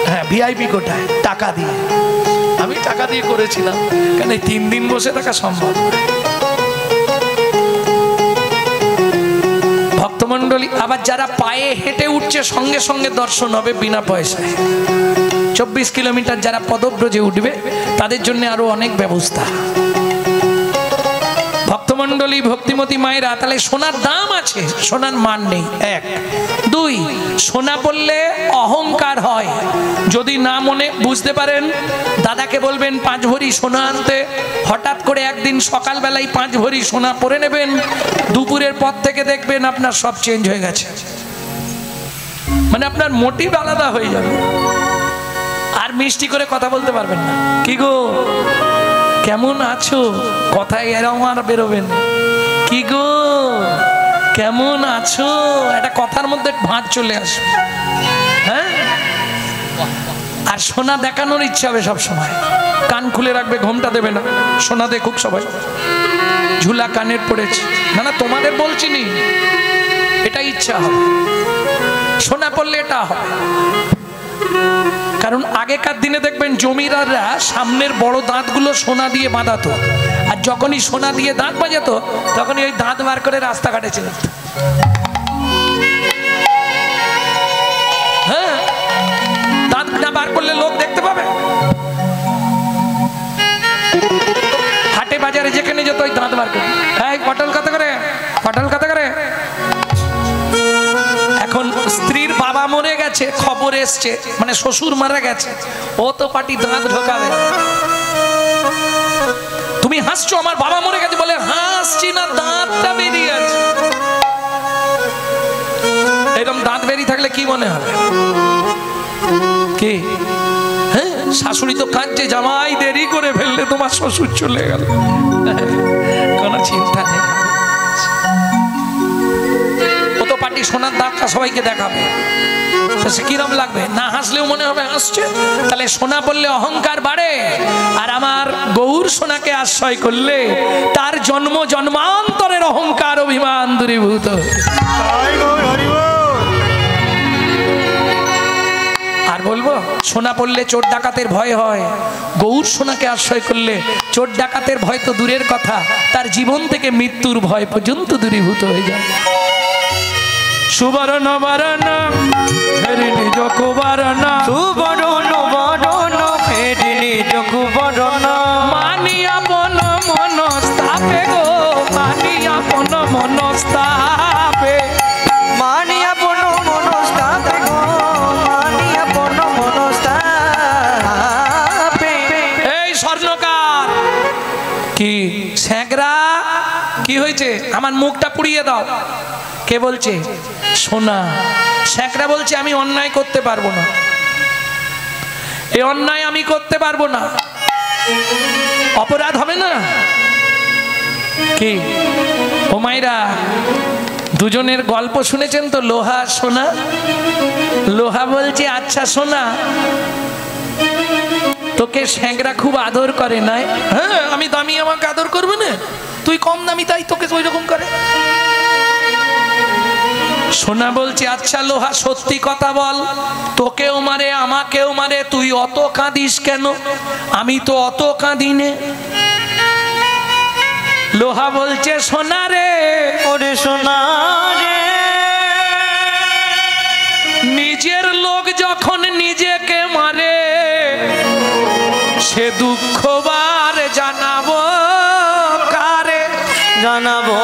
হ্যাঁ, ভিআইপি কোটায় টাকা দিয়ে, আমি টাকা দিয়ে করেছিলাম, কারণ এই 3 দিন বসে থাকা সম্ভব। ভক্তমণ্ডলী, আবার যারা পায়ে হেঁটে উঠছে সঙ্গে সঙ্গে দর্শন হবে বিনা পয়সায়। 24 কিলোমিটার যারা পদব্রজে উঠবে তাদের জন্য আরো অনেক ব্যবস্থা। ভক্তমণ্ডলী, ভক্তিমতী মায়েরা, তাহলে সোনার দাম আছে, সোনার মান নেই 1। 2, সোনা বললে অহংকার হয়। যদি না মনে বুঝতে পারেন, দাদাকে বলবেন 5 ভরি সোনা আনতে, হঠাৎ করে একদিন সকালবেলায় 5 ভরি সোনা পরে নেবেন, দুপুরের পর থেকে দেখবেন আপনার সব চেঞ্জ হয়ে গেছে, মানে আপনার মোটিভ আলাদা হয়ে যাবে, আর মিষ্টি করে কথা বলতে পারবেন না। কি গো কেমন আছো, কথায় এরম আর বেরোবেন, কি গো কেমন আছো, একটা কথার মধ্যে ভাঁজ চলে আসবে। হ্যাঁ, আর সোনা দেখানোর ইচ্ছা হবে সব সময়, কান খুলে রাখবে, ঘোমটা দেবে না, সোনা দেখুক সবাই, ঝুলা কানের পড়েছে। না না, তোমাদের বলছি নি, এটা ইচ্ছা হবে, সোনা পড়লে এটা হবে। কারণ আগেকার দিনে দেখবেন জমিদাররা সামনের বড় দাঁতগুলো সোনা দিয়ে বাঁধাতো, আর যখনই সোনা দিয়ে দাঁত বাজাতো তখনই ওই দাঁত বার করে রাস্তাঘাটে চলে যেত। হ্যাঁ, দাঁত না বার করলে লোক দেখতে পাবে। হাটে বাজারে যেখানে যেত ওই দাঁত বার করে, এই পটল কত করে, পটল কত করে। এখন স্ত্রীর বাবা মরে গেছে, খবর এসছে, মানে শ্বশুর মারা গেছে, ও তো পাটি দাঁত ঢোকাবে। তুমি হাসছো, আমার বাবা মরে গেছে বলে, হাসছি না, দাঁতটা বেরিয়ে আছে। এরকম দাঁত বেরিয়ে থাকলে কি মনে হবে? কি হ্যাঁ, শাশুড়ি তো কাঁদছে, জামাই দেরি করে ফেললে তোমার শ্বশুর চলে গেল, কোনো চিন্তা নেই। সোনার দাঁতটা সবাইকে দেখাবে, কিরম লাগবে? না হাসলেও মনে হবে হাসছে। তাহলে সোনা বললে অহংকার বাড়ে, আর আমার গৌর সোনাকে আশ্রয় করলে তার জন্ম জন্মান্তরের অহংকার অভিমান দূরীভূত। আর বলবো, সোনা পড়লে চোর ডাকাতের ভয় হয়, গৌর সোনাকে আশ্রয় করলে চোর ডাকাতের ভয় তো দূরের কথা, তার জীবন থেকে মৃত্যুর ভয় পর্যন্ত দূরীভূত হয়ে যায়। সুবর্ণ বরণ ফেরিনি যকু বরণ, সুবর্ণ বরণ ফেরিনি যকু বরণ, মানি আপন মনস্তাপে গো, মানি আপন মনস্তাপে, মানি আপন মনস্তাপে গো, মানি আপন মনস্তাপে। এই স্বর্ণকার, কি স্যাঁকড়া, কি হয়েছে? আমার মুখটা পুড়িয়ে দাও। কে বলছে? সোনা। স্যাঁকড়া বলছে, আমি অন্যায় করতে পারবো না, এ অন্যায় আমি করতে পারবো না, অপরাধ হবে না কি? ও মাইরা, দুজনের গল্প শুনেছেন তো, লোহা সোনা। লোহা বলছে, আচ্ছা সোনা, তোকে স্যাঁকড়া খুব আদর করে নাই? হ্যাঁ, আমি দামি, আমাকে আদর করবে না? তুই কম দামি তাই তোকে ওই রকম করে। সোনা বলছে, আচ্ছা লোহা, সত্যি কথা বল, তোকেও মারে আমাকেও মারে, তুই অত কাঁদিস কেন? আমি তো অত কাঁদি নে। লোহা বলছে, সোনা রে, ওরে সোনা রে, নিজের লোক যখন নিজেকে মারে, সে দুঃখ বার জানাবো কারে? জানাবো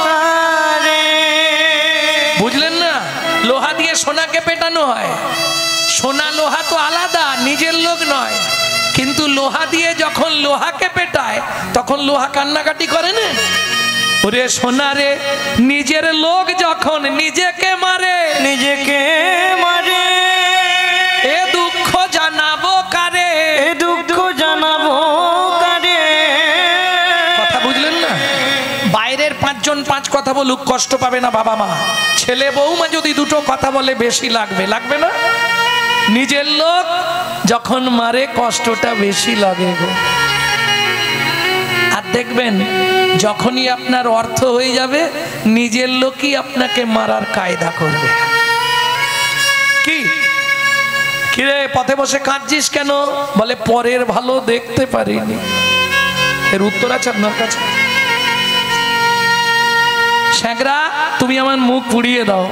কারে? বুঝলেন না? লোহা দিয়ে সোনাকে পেটানো হয়, সোনা লোহা তো আলাদা, নিজের লোক নয়, কিন্তু লোহা দিয়ে যখন লোহাকে পেটায় তখন লোহা কান্নাকাটি করে না? ওরে সোনা রে, নিজের লোক যখন নিজেকে মারে, নিজেকে মারে, এ দুঃখ জানাবো কারে? লোকজন 5 কথা বলুক, কষ্ট পাবে না বাবা মা। ছেলে বৌমা যদি 2টো কথা বলে বেশি লাগবে, লাগবে না? নিজের লোক যখন মারে কষ্টটা বেশি লাগে গো। আর দেখবেন যখনই আপনার অর্থ হয়ে যাবে, নিজের লোকই আপনাকে মারার কায়দা করবে। কি কিরে পথে বসে কাঁদছিস কেন? বলে পরের ভালো দেখতে পারিনি। এর উত্তর আছে আপনার কাছে? শ্যাংরা তুমি আমার মুখ পুড়িয়ে দাও।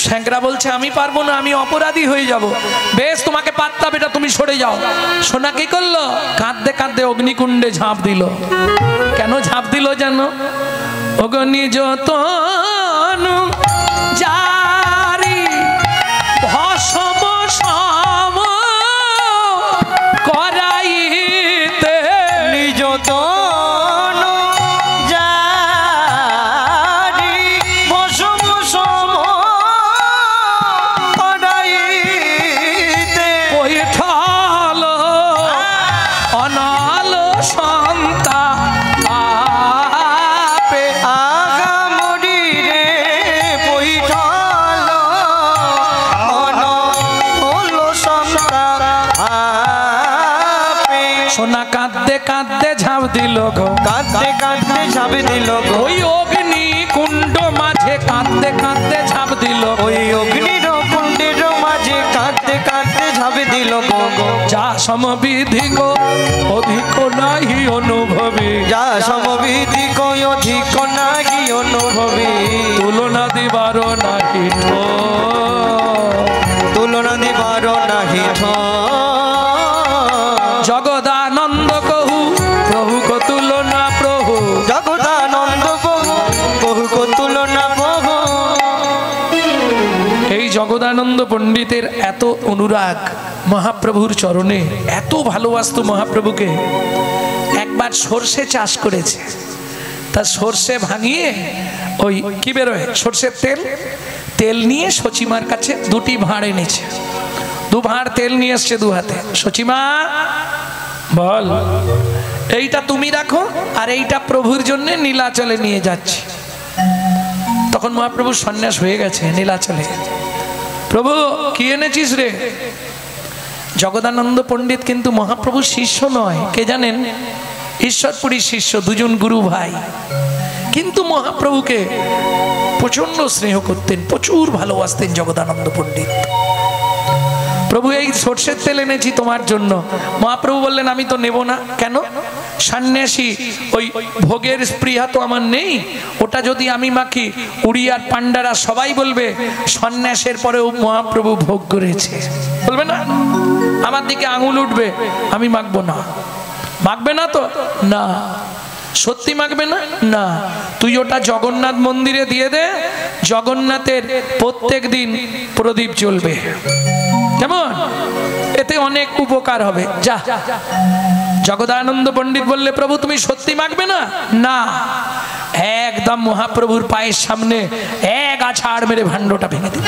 শ্যাংরা বলছে আমি পারবো না, আমি অপরাধী হয়ে যাব। বেশ তোমাকে পারতাম, এটা তুমি সরে যাও। সোনা কি করলো? কাঁদতে কাঁদতে অগ্নিকুণ্ডে ঝাঁপ দিল। কেন ঝাঁপ দিল জানো? অগ্নি যত জারি ভস্ম সম করাইতে নিজ তন জারি ভস্ম সম করাইতে পৈঠল অনল সন্তাপে আগামরি রে পৈঠল অনল সন্তাপে। সোনা কাঁদতে কাঁদতে ঝাঁপ দিল গো, কাঁদতে কাঁদতে ঝাঁপ দিল গো, ওই অগ্নি কুণ্ড মাঝে কাঁদতে কাঁদতে ঝাঁপ দিল। ওই অগ্নির কুণ্ডের মাঝে কাঁদতে কাঁদতে ঝাঁপ দিল গো। যা সমবিধি গো অধিক নাহি অনুভবী, যা সমবিধি কই অধিক নাহি অনুভবী, তুলনা দিবার নাহি তুলনা দিবার নাহি জগদানন্দ কহু প্রভু কো তুলনা প্রভু, জগদানন্দ প্রভু বহু কো তুলনা প্রভু। এই জগদানন্দ পণ্ডিতের এত অনুরাগ মহাপ্রভুর চরণে, এত ভালোবাসতো মহাপ্রভুকে। একবার সর্ষে চাষ করেছে, তা সর্ষে ভাঙিয়ে ওই কি বেরোয় সর্ষের তেল, তেল নিয়ে সচিমার কাছে 2টি ভাঁড় এনেছে। 2 ভাঁড় তেল নিয়ে এসছে 2 হাতে। সচিমা বল, এইটা তুমি রাখো আর এইটা প্রভুর জন্য নীলাচলে নিয়ে যাচ্ছি। তখন মহাপ্রভু সন্ন্যাস হয়ে গেছে নীলাচলে। প্রভু কি এনেছিস রে? জগদানন্দ পণ্ডিত কিন্তু মহাপ্রভুর শিষ্য নয়, কে জানেন? ঈশ্বরপুরীর শিষ্য, 2জন গুরু ভাই। কিন্তু মহাপ্রভুকে প্রচন্ড স্নেহ করতেন, প্রচুর ভালোবাসতেন জগদানন্দ পণ্ডিত। প্রভু এই সর্ষের তেল এনেছি তোমার জন্য। মহাপ্রভু বললেন আমি তো নেব না। কেন? সন্ন্যাসী, ওই ভোগের স্পৃহা তো আমার নেই। ওটা যদি আমি মাখি, উড়িয়ার পান্ডারা সবাই বলবে সন্ন্যাসের পরেও মহাপ্রভু ভোগ করেছে, বলবে না? আমার দিকে আঙুল উঠবে, আমি মাখবো না। মাখবে না তো? না। সত্যি মাখবে না? না। তুই ওটা জগন্নাথ মন্দিরে দিয়ে দে, জগন্নাথের প্রত্যেক দিন প্রদীপ জ্বলবে, কেমন? এতে অনেক উপকার হবে, যা। জগদানন্দ পণ্ডিত বললে প্রভু তুমি সত্যি মাখবে না? না। একদম মহাপ্রভুর পায়ের সামনে এক আছাড় মেরে ভাণ্ডটা ভেঙে দিল।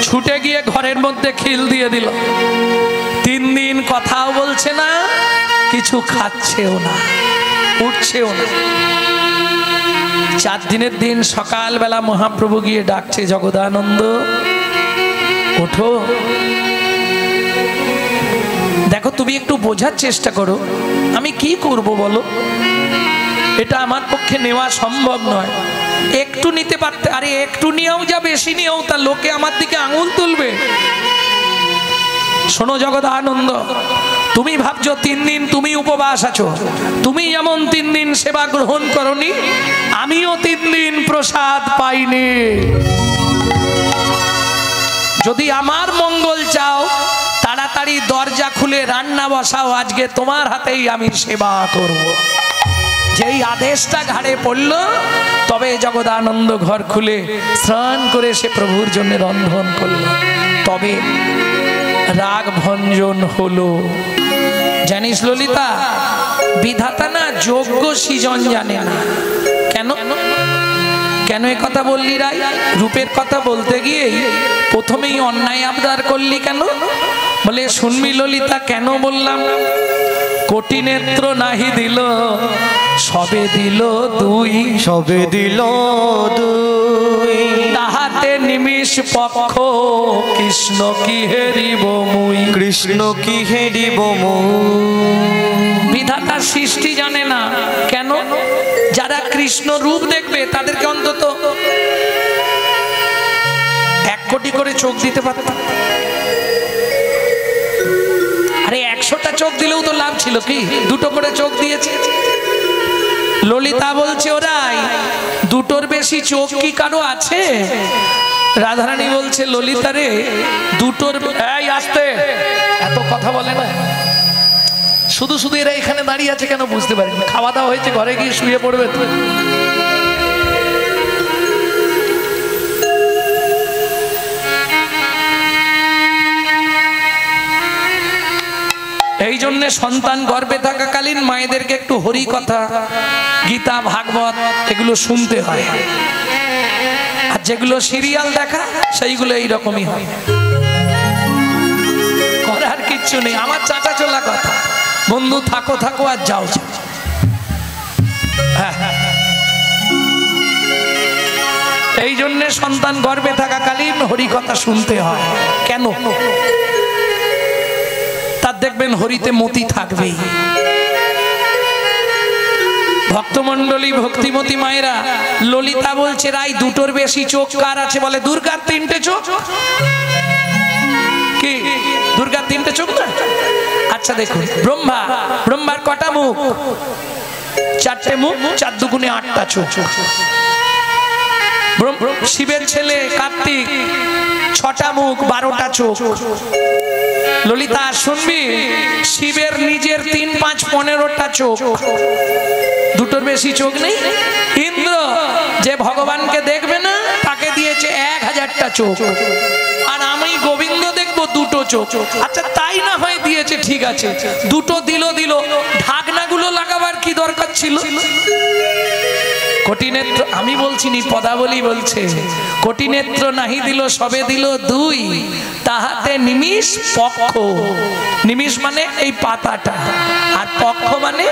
ছুটে গিয়ে ঘরের মধ্যে খিল দিয়ে দিল। 3 দিন কথাও বলছে না, কিছু খাচ্ছেও না, উঠছেও না। 4 দিনের দিন সকালবেলা মহাপ্রভু গিয়ে ডাকছে, জগদানন্দ ওঠো। দেখো তুমি একটু বোঝার চেষ্টা করো, আমি কি করব বলো? এটা আমার পক্ষে নেওয়া সম্ভব নয়। একটু নিতে পারতে, আরে একটু নিয়েও যা বেশি নিয়েও তা লোকে আমার দিকে আঙুল তুলবে। শোনো জগদানন্দ, তুমি ভাবছো 3 দিন তুমি উপবাস আছো, তুমি যেমন 3 দিন সেবা গ্রহণ করনি, আমিও 3 দিন প্রসাদ পাইনি। যদি আমার মঙ্গল চাও, তাড়াতাড়ি দরজা খুলে রান্না বসাও, আজকে তোমার হাতেই আমি সেবা করব। যেই আদেশটা ঘাড়ে পড়ল, তবে জগদানন্দ ঘর খুলে স্নান করে সে প্রভুর জন্য রন্ধন করল। তবে রাগ ভঞ্জন হলো। জানিস ললিতা, বিধাতা না যোগ্য সৃজন জানে না। কেন কেন এ কথা বললি রাই? রূপের কথা বলতে গিয়ে প্রথমেই অন্যায় আবদার করলি কেন? বলে শুনবি ললিতা কেন বললাম? কোটি নেত্র নাহি দিল সবে দিল দুই, সবে দিল দুই, তাহাতে নিমিষ পক্ষ কৃষ্ণ কি হেরিব মুই, কৃষ্ণ কি হেরিব মুই। বিধাতার সৃষ্টি জানে না কেন? যারা কৃষ্ণ রূপ দেখবে তাদেরকে অন্তত 1 কোটি করে চোখ দিতে পারত। আরে 100টা চোখ দিলেও তো লাভ ছিল, কি 2টো করে চোখ দিয়েছে। ললিতা বলছে ওরাই 2টোর বেশি চোখ কি কারো আছে? রাধারানী বলছে ললিতা রে 2টোর, এই আসতে, এত কথা বলে না, শুধু শুধু এরা এখানে দাঁড়িয়ে আছে কেন বুঝতে পারিনি। খাওয়া দাওয়া হয়েছে, ঘরে গিয়ে শুয়ে পড়বে তো। এই জন্য সন্তান গর্ভে থাকাকালীন মায়েদেরকে একটু হরি কথা, গীতা, ভাগবত এগুলো শুনতে হয়। আর যেগুলো সিরিয়াল দেখা সেইগুলো এইরকমই হয়, করার কিচ্ছু নেই। আমার চাচা চলা কথা, বন্ধু থাকো থাকো আর যাও যাও। এই জন্য সন্তান গর্ভে থাকাকালীন হরি কথা শুনতে হয়। কেন? তার দেখবেন হরিতে মতি থাকবেই। ভক্তমন্ডলী, ভক্তিমতী মায়েরা, ললিতা বলছে রাই 2টোর বেশি চোখ কার আছে? বলে দুর্গার 3টে চোখ। কি দুর্গার 3টে চোখ না? আচ্ছা দেখুন, ব্রহ্মার কটা মুখ? 4টে মুখ, 4 দুগুণে 8টা চোখ। শিবের ছেলে কার্তিক 6টা মুখ, 12টা চোখ। ললিতা শুনবি, শিবের নিজের 3, 5, 15টা চোখ, 2টোর বেশি চোখ নেই। ইন্দ্র যে ভগবানকে দেখবে না তাকে দিয়েছে 1000টা চোখ, আর আমি গোবিন্দ দেখবো 2টো চোখ। আচ্ছা তাই না হয় দিয়েছে, ঠিক আছে, 2টো দিল, ঢাকনাগুলো লাগাবার কি দরকার ছিল? কোটি নেত্র, আমি বলছি নি, পদাবলী বলছে কোটি নেত্র নাহি দিল সবে দিল দুই, তাহাতে নিমিষ পক্ষ। নিমিষ মানে এই পাতাটা, আর পক্ষ মানে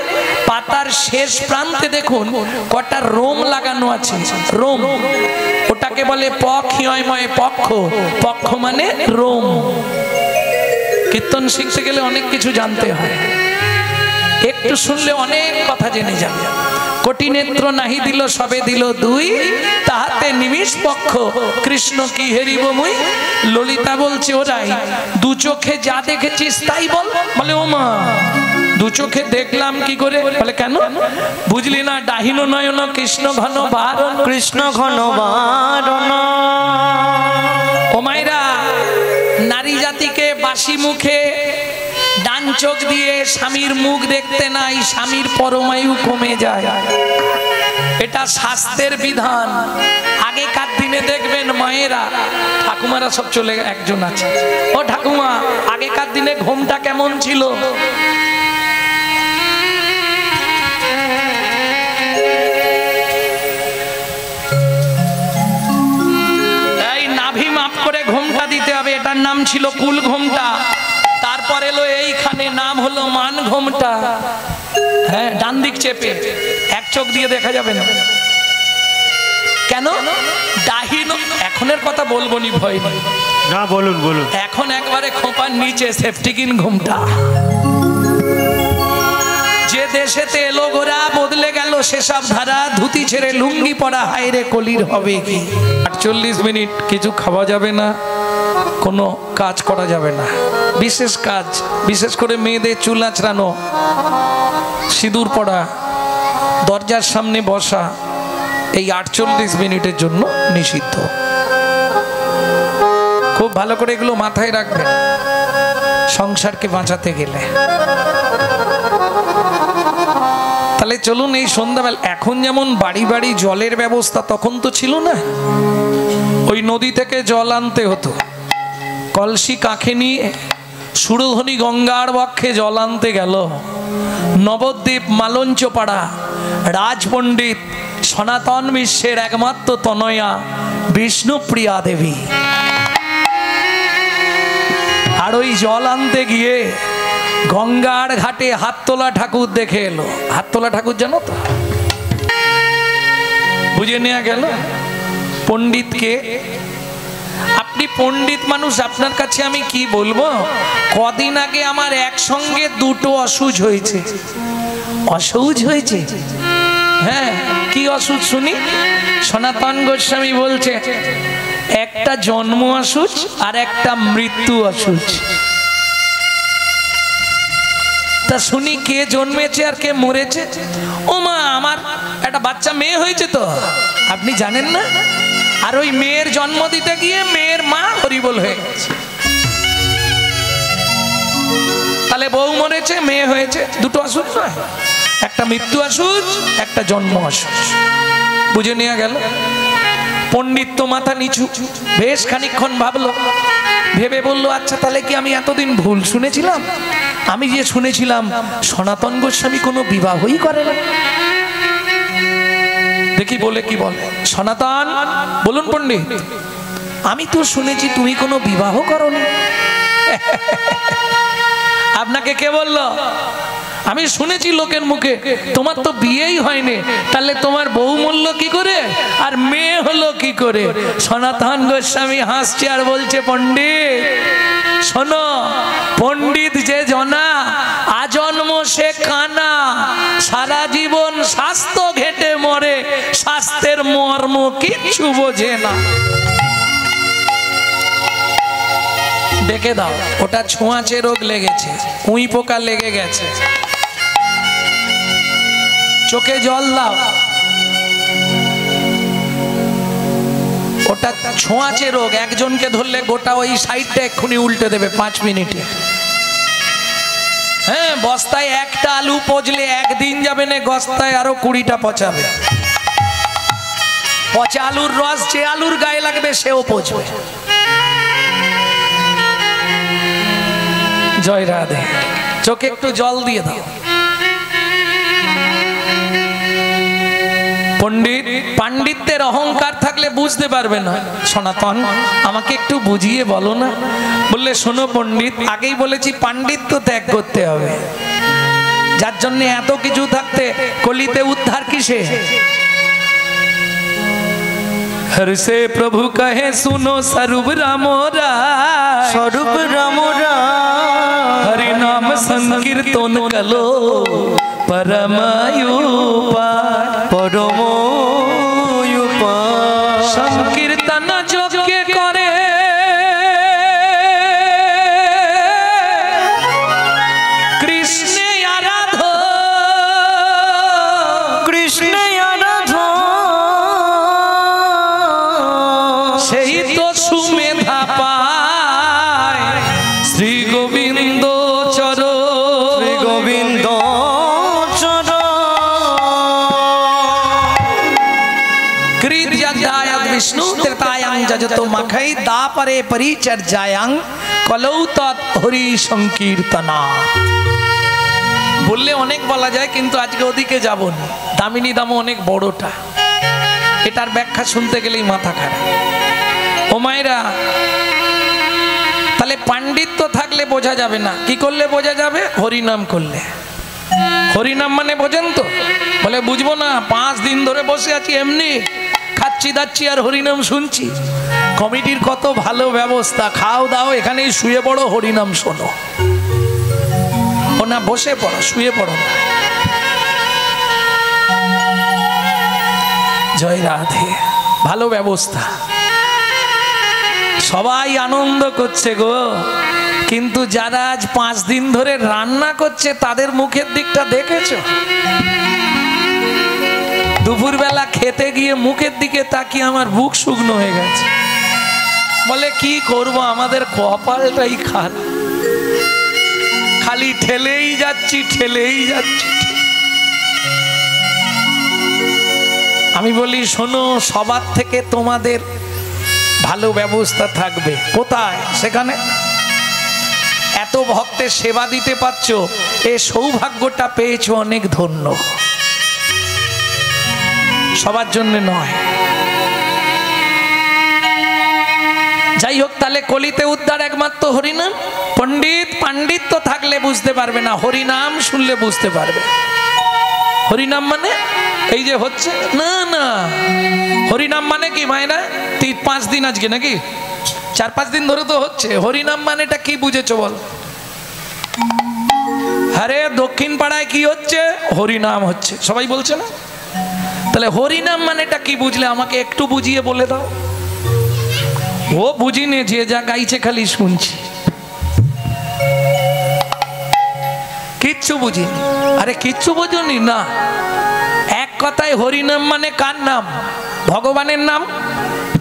পাতার শেষ প্রান্তে দেখুন কটা রোম লাগানো আছে, রোম, ওটাকে বলে পক্ষময় পক্ষ। পক্ষ মানে রোম। কীর্তন শিখতে গেলে অনেক কিছু জানতে হয়, একটু শুনলে অনেক কথা জেনে যাবে। কোটি নেত্র নাহি দিল সবে দিল দুই, তাহাতে নিমিষ পক্ষ কৃষ্ণ কি হেরিব মুই। ললিতা বলছে ওরাই 2 চোখে যা দেখেছিস তাই বল। বলে ও মা 2 চোখে দেখলাম কি করে? বলে কেন বুঝলি না? ডাহিন নয়ন কৃষ্ণ ঘন বারণ, কৃষ্ণ ঘন বারণ। ও মায়েরা, নারী জাতিকে বাসি মুখে ডান চোখ দিয়ে স্বামীর মুখ দেখতে নাই, স্বামীর পরমায়ু কমে যায়। এটা শাস্ত্রের বিধান। আগেকার দিনে দেখবেন মায়েরা, ঠাকুমারা সব চলে, একজন আছে, ও ঠাকুমা আগেকার দিনে ঘুমটা কেমন ছিল? এই নাভি মাপ করে ঘুমটা দিতে হবে, এটার নাম ছিল কুল ঘুমটা। তারপর এলো এইখানে, নাম হলো মান ঘোমটা। হ্যাঁ, ডান দিক চেপে, 1 চোখ দিয়ে দেখা যাবে না। কেন? ডাহিন, এখনের কথা বলবো নি, ভয় নেই। না বলুন বলুন। এখন একবারে খোপার নিচে সেফটিকিন ঘুমটা। যে দেশেতে এলো গোরা বদলে গেল সেসব ধারা, ধুতি ছেড়ে লুঙ্গি পরা, হায়রে কলির হবে কি। 48 মিনিট কিছু খাওয়া যাবে না, কোনো কাজ করা যাবে না। বিশেষ কাজ, বিশেষ করে মেয়েদের চুল আঁচড়ানো, সিঁদুর পরা, দরজার সামনে বসা, এই 48 মিনিটের জন্য নিষিদ্ধ। খুব ভালো করে এগুলো মাথায় রাখবেন সংসারকে বাঁচাতে গেলে। তাহলে চলুন এই সন্ধ্যাবেলা, এখন যেমন বাড়ি বাড়ি জলের ব্যবস্থা, তখন তো ছিল না। ওই নদী থেকে জল আনতে হতো, কলসি কাঁখে নিয়ে সুরধ্বনি গঙ্গার বক্ষে জল আনতে গেল নবদ্বীপ মালঞ্চপাড়া রাজপণ্ডিত সনাতন বিশ্বের একমাত্র তনয়া বিষ্ণুপ্রিয়া দেবী। আর ওই জল আনতে গিয়ে গঙ্গার ঘাটে হাততোলা ঠাকুর দেখে এলো। হাততোলা ঠাকুর জানো তো? বুঝে নেওয়া গেল পণ্ডিতকে। আপনি পণ্ডিত মানুষ, আপনার কাছে আমি কি বলবো? কদিন আগে আমার একসঙ্গে দুটো অসুজ হয়েছে। অসুজ হয়েছে? হ্যাঁ, কি অসুজ শুনি? সনাতন গোস্বামী বলছে একটা জন্ম অসুজ আর একটা মৃত্যু অসুজ। তা শুনি কে জন্মেছে আর কে মরেছে? ও মা, আমার একটা বাচ্চা মেয়ে হয়েছে তো, আপনি জানেন না? আর ওই মেয়ের জন্ম দিতে গিয়ে মেয়ের মা হরিবোল হয়ে গেছে। তাহলে বউ মরেছে, মেয়ে হয়েছে, দুটো অসুজ নয়? একটা মৃত্যু অসুজ, একটা জন্ম অসুজ। বুঝে নেওয়া গেল? পণ্ডিত তো মাথা নিচু, বেশ খানিকক্ষণ ভাবলো, ভেবে বলল আচ্ছা তাহলে কি আমি এতদিন ভুল শুনেছিলাম? আমি যে শুনেছিলাম সনাতন গোস্বামী কোনো বিবাহই করে না। দেখি বলে কি বলে। সনাতন, বলুন পণ্ডিত, আমি তো শুনেছি তুমি কোনো বিবাহ করোনি। আপনাকে কে বললো? আমি শুনেছি লোকের মুখে তোমার তো বিয়েই হয়নি, তাহলে তোমার বউ মরল কি করে আর মেয়ে হলো কি করে? সনাতন গোস্বামী হাসছে আর বলছে পণ্ডিত শোনো, পণ্ডিত যে জনা আজন্ম সে কানা, সারা জীবন স্বাস্থ্য ঘেটে মরে, স্বাস্থ্যের মর্ম কিচ্ছু বোঝে না। ডেকে দাও, ওটা ছোঁয়াচে রোগ লেগেছে, উই পোকা লেগে গেছে। চোখে জল দাও, ওটা ছোঁয়াচে রোগ। একজনকে ধরলে গোটা ওই সাইডটা এক্ষুনি উল্টে দেবে 5 মিনিটে। হ্যাঁ, বস্তায় একটা আলু পচলে একদিন যাবে না, বস্তায় আরো 20টা পচাবে। পচা আলুর রস যে আলুর গায়ে লাগবে সেও পচবে। জয় রাধে। চোখে একটু জল দিয়ে দাও। পণ্ডিত পাণ্ডিত্যের অহংকার থাকলে বুঝতে পারবে না। সনাতন, আমাকে একটু বুঝিয়ে বলো না। বললে শোনো পণ্ডিত, আগেই বলেছি পাণ্ডিত্য ত্যাগ করতে হবে, যার জন্য এত কিছু থাকতে কলিতে উদ্ধার কিসে? हर से प्रभु कहे सुनो स्वरूप राम राय, स्वरूप राम राय, हरि नाम संकीर्तन कलो परमायुपाय, परमायुपाय। संकीर्तन যোগ্যে করে কৃষ্ণে আরাধ, কৃষ্ণ আরাধ, সেই তো সুমেধা পায় শ্রী গোবিন্দ চরণ, শ্রী গোবিন্দ চরণ। কৃতজায়াত বিষ্ণু ত্রেতায়াং যজতো মাখৈ দাপরে পরিচর্যায়াং কলৌ তৎ হরি সংকীর্তনা। বললে অনেক বলা যায়, কিন্তু আজকে ওদিকে যাব না। দামিনী দামও অনেক বড়টা, এটার ব্যাখ্যা শুনতে গেলেই মাথা খারাপ। ও মায়েরা, তাহলে পাণ্ডিত্য থাকলে বোঝা যাবে না। কি করলে বোঝা যাবে? হরিনাম করলে। হরিনাম মানে বোঝেন তো? বলে বুঝবো না, 5 দিন ধরে বসে আছি এমনি খাচ্ছি দাচ্ছি আর হরিনাম শুনছি। কমিটির কত ভালো ব্যবস্থা, খাও দাও এখানেই শুয়ে পড়ো, হরিনাম শোনো। ও না, বসে পড়ো, শুয়ে পড়ো না। জয় রাধে। ভালো ব্যবস্থা, সবাই আনন্দ করছে গো। কিন্তু যারা আজ 5 দিন ধরে রান্না করছে তাদের মুখের দিকটা দেখেছো? দুপুরবেলা খেতে গিয়ে মুখের দিকে তাকিয়ে আমার বুক শুকনো হয়ে গেছে। বলে কি করব, আমাদের কপালটাই খারাপ, খালি ঠেলেই যাচ্ছি ঠেলেই যাচ্ছি। আমি বলি শোনো, সবার থেকে তোমাদের ভালো ব্যবস্থা থাকবে। কোথায়? সেখানে এত ভক্তের সেবা দিতে পারছো, এ সৌভাগ্যটা পেয়েছো, অনেক ধন্য। সবার জন্য নয়, যাই হোক, তাহলে কলিতে উদ্ধার একমাত্র হরিনাম। পণ্ডিত পাণ্ডিত্য থাকলে বুঝতে পারবে না, হরিনাম শুনলে বুঝতে পারবে। হরিনাম মানে এই যে হচ্ছে না না, হরিনাম মানে কি মায়েরা? 5 দিন আজকে নাকি 4-5 দিন ধরে তো হচ্ছে। হরিনাম মানেটা কি বুঝেছো বল? আরে দক্ষিণ পাড়ায় কি হচ্ছে? হরিনাম হচ্ছে, সবাই বলছে না? তাহলে হরিনাম মানেটা কি বুঝলে আমাকে একটু বুঝিয়ে বলে দাও। ও বুঝিনি, যে যা গাইছে খালি শুনছি, কিচ্ছু বুঝিনি। আরে কিচ্ছু বোঝনি না? এক কথায় হরিনাম মানে কার নাম? ভগবানের নাম।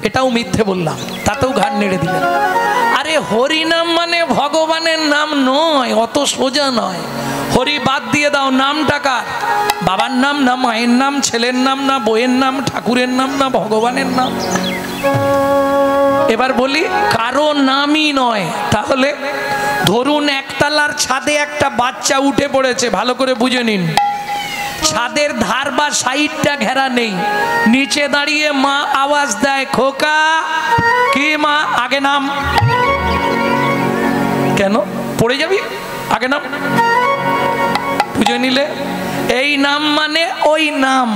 এটাও মিথ্যে বললাম, তাতেও ঘাড় নেড়ে দিলেন। আরে হরিনাম মানে ভগবানের নাম নয়, অত সোজা নয়। হরি বাদ দিয়ে দাও, নামটা কার? বাবার নাম না মায়ের নাম, ছেলের নাম না বইয়ের নাম, ঠাকুরের নাম না ভগবানের নাম? এবার বলি কারো নামই নয়। তাহলে ধরুন একতলার ছাদে একটা বাচ্চা উঠে পড়েছে, ভালো করে বুঝে নিন। ছাদের ধার বা সাইডটা ঘেরা নেই, নিচে দাঁড়িয়ে মা আওয়াজ দেয়, খোকা। কি মা? আগে নাম। কেন পড়ে যাবি? আগে নাম। বুঝে নিলে এই নাম মানে ওই নাম।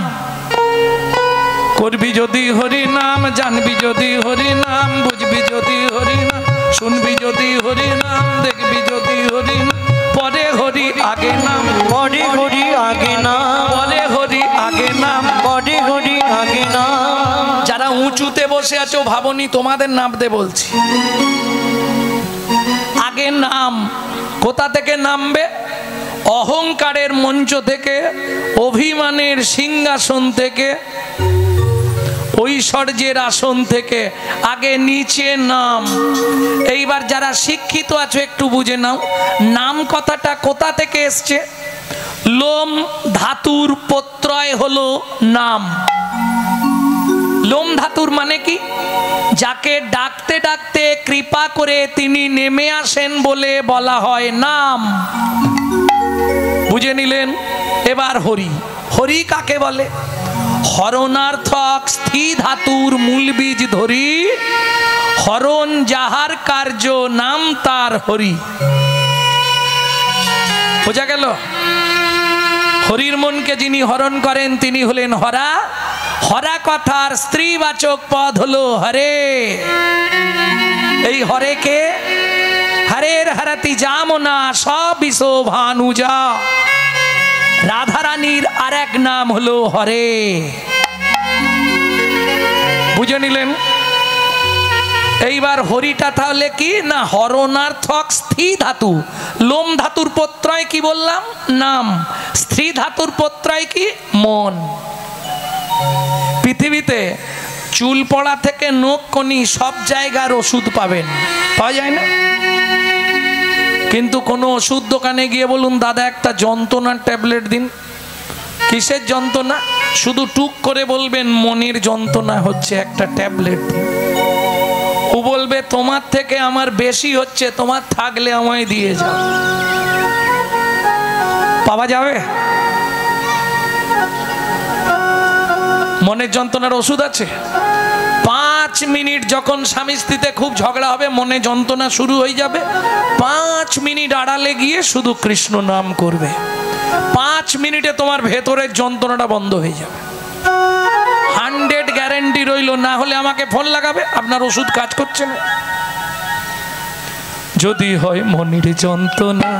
করবি যদি হরি নাম, জানবি যদি হরি নাম, বুঝবি যদি হরি নাম, শুনবি যদি হরি নাম, দেখবি যদি হরি নাম, পরে হরি আগে নাম, পরে হরি আগে নাম, পরে হরি আগে নাম, পরে হরি আগে নাম। যারা উঁচুতে বসে আছো ভাবনি, তোমাদের নামতে বলছি। আগে নাম। কোথা থেকে নামবে? অহংকারের মঞ্চ থেকে, অভিমানের সিংহাসন থেকে, ঐশ্বর্যের আসন থেকে আগে নিচে নাম। এইবার যারা শিক্ষিত আছো একটু বুঝে নাও, নাম কথাটা কোথা থেকে এসছে? লোম ধাতুর প্রত্যয় হলো নাম। লোম ধাতুর মানে কি? যাকে ডাকতে ডাকতে কৃপা করে তিনি নেমে আসেন বলে বলা হয় নাম। বুঝে নিলেন? এবার হরি। হরি কাকে বলে? হরণার্থক স্থি ধাতুর মূল বীজ ধরি, হরণ যাহার কার্য নাম তার হরি। বোঝা গেল? হরির মনকে যিনি হরণ করেন তিনি হলেন হরা। হরা কথার স্ত্রীবাচক পদ হলো হরে। এই হরে কে? হরের হরতি জামনা সবিশো ভানুজা। রাধারানীর আর এক নাম হলো হরে। বুঝে নিলেন? এইবার হরিটা তাহলে কি না? হরণার্থক স্থি ধাতু। লোম ধাতুর প্রত্যয় কি বললাম? নাম। স্ত্রী ধাতুর প্রত্যয় কি? মন। পৃথিবীতে চুল পড়া থেকে নখ কনি সব জায়গার ওষুধ পাবেন, পাওয়া যায় না? কিন্তু কোনো ওষুধ দোকানে গিয়ে বলুন, দাদা একটা যন্ত্রণার ট্যাবলেট দিন। কিসের যন্ত্রণা? শুধু টুক করে বলবেন মনের যন্ত্রণা হচ্ছে, একটা ট্যাবলেট দিন। ও বলবে তোমার থেকে আমার বেশি হচ্ছে, তোমার থাকলে আমায় দিয়ে যাও। পাওয়া যাবে? মনের যন্ত্রণার ওষুধ আছে। 5 মিনিট যখন স্বামী স্ত্রীতে খুব ঝগড়া হবে, মনে যন্ত্রণা শুরু হয়ে যাবে, 5 মিনিট আড়ালে গিয়ে শুধু কৃষ্ণ নাম করবে। 5 মিনিটে তোমার ভেতরের যন্ত্রণাটা বন্ধ হয়ে যাবে। 100 গ্যারেন্টি রইল। না হলে আমাকে ফোন লাগাবে, আপনার ওষুধ কাজ করছে না। যদি হয় মনের যন্ত্রণা,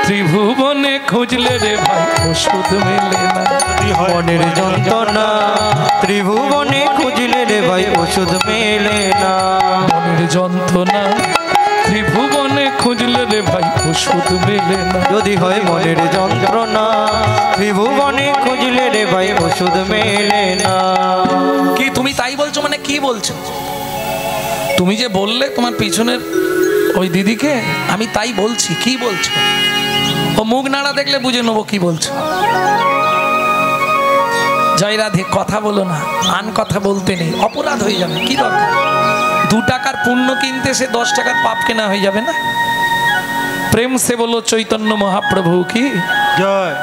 ত্রিভুবনে খুঁজলে রে ভাই ওষুধ মেলে না। মনের যন্ত্রণা ত্রিভুবনে খুঁজলে রে ভাই ওষুধ মেলে না। মনের যন্ত্রণা ত্রিভুবনে খুঁজলে রে ভাই ওষুধ মেলে না। যদি হয় মনের যন্ত্রণা ত্রিভুবনে খুঁজলে রে ভাই ওষুধ মেলে না। কি তুমি তাই বলছো? মানে কি বলছো? তুমি যে বললে তোমার পিছনের ওই দিদিকে, আমি তাই বলছি। কি বলছো? ও মুখ নাড়া দেখলে বুঝে নেবো কি বলছো। জয় রাধে। কথা বলো না, আন কথা বলতে নেই, অপরাধ হয়ে যাবে। কি দরকার? 2 টাকার পুণ্য কিনতে সে 10 টাকার পাপ কেনা হয়ে যাবে না? প্রেম সে বলো চৈতন্য মহাপ্রভু কি জয়।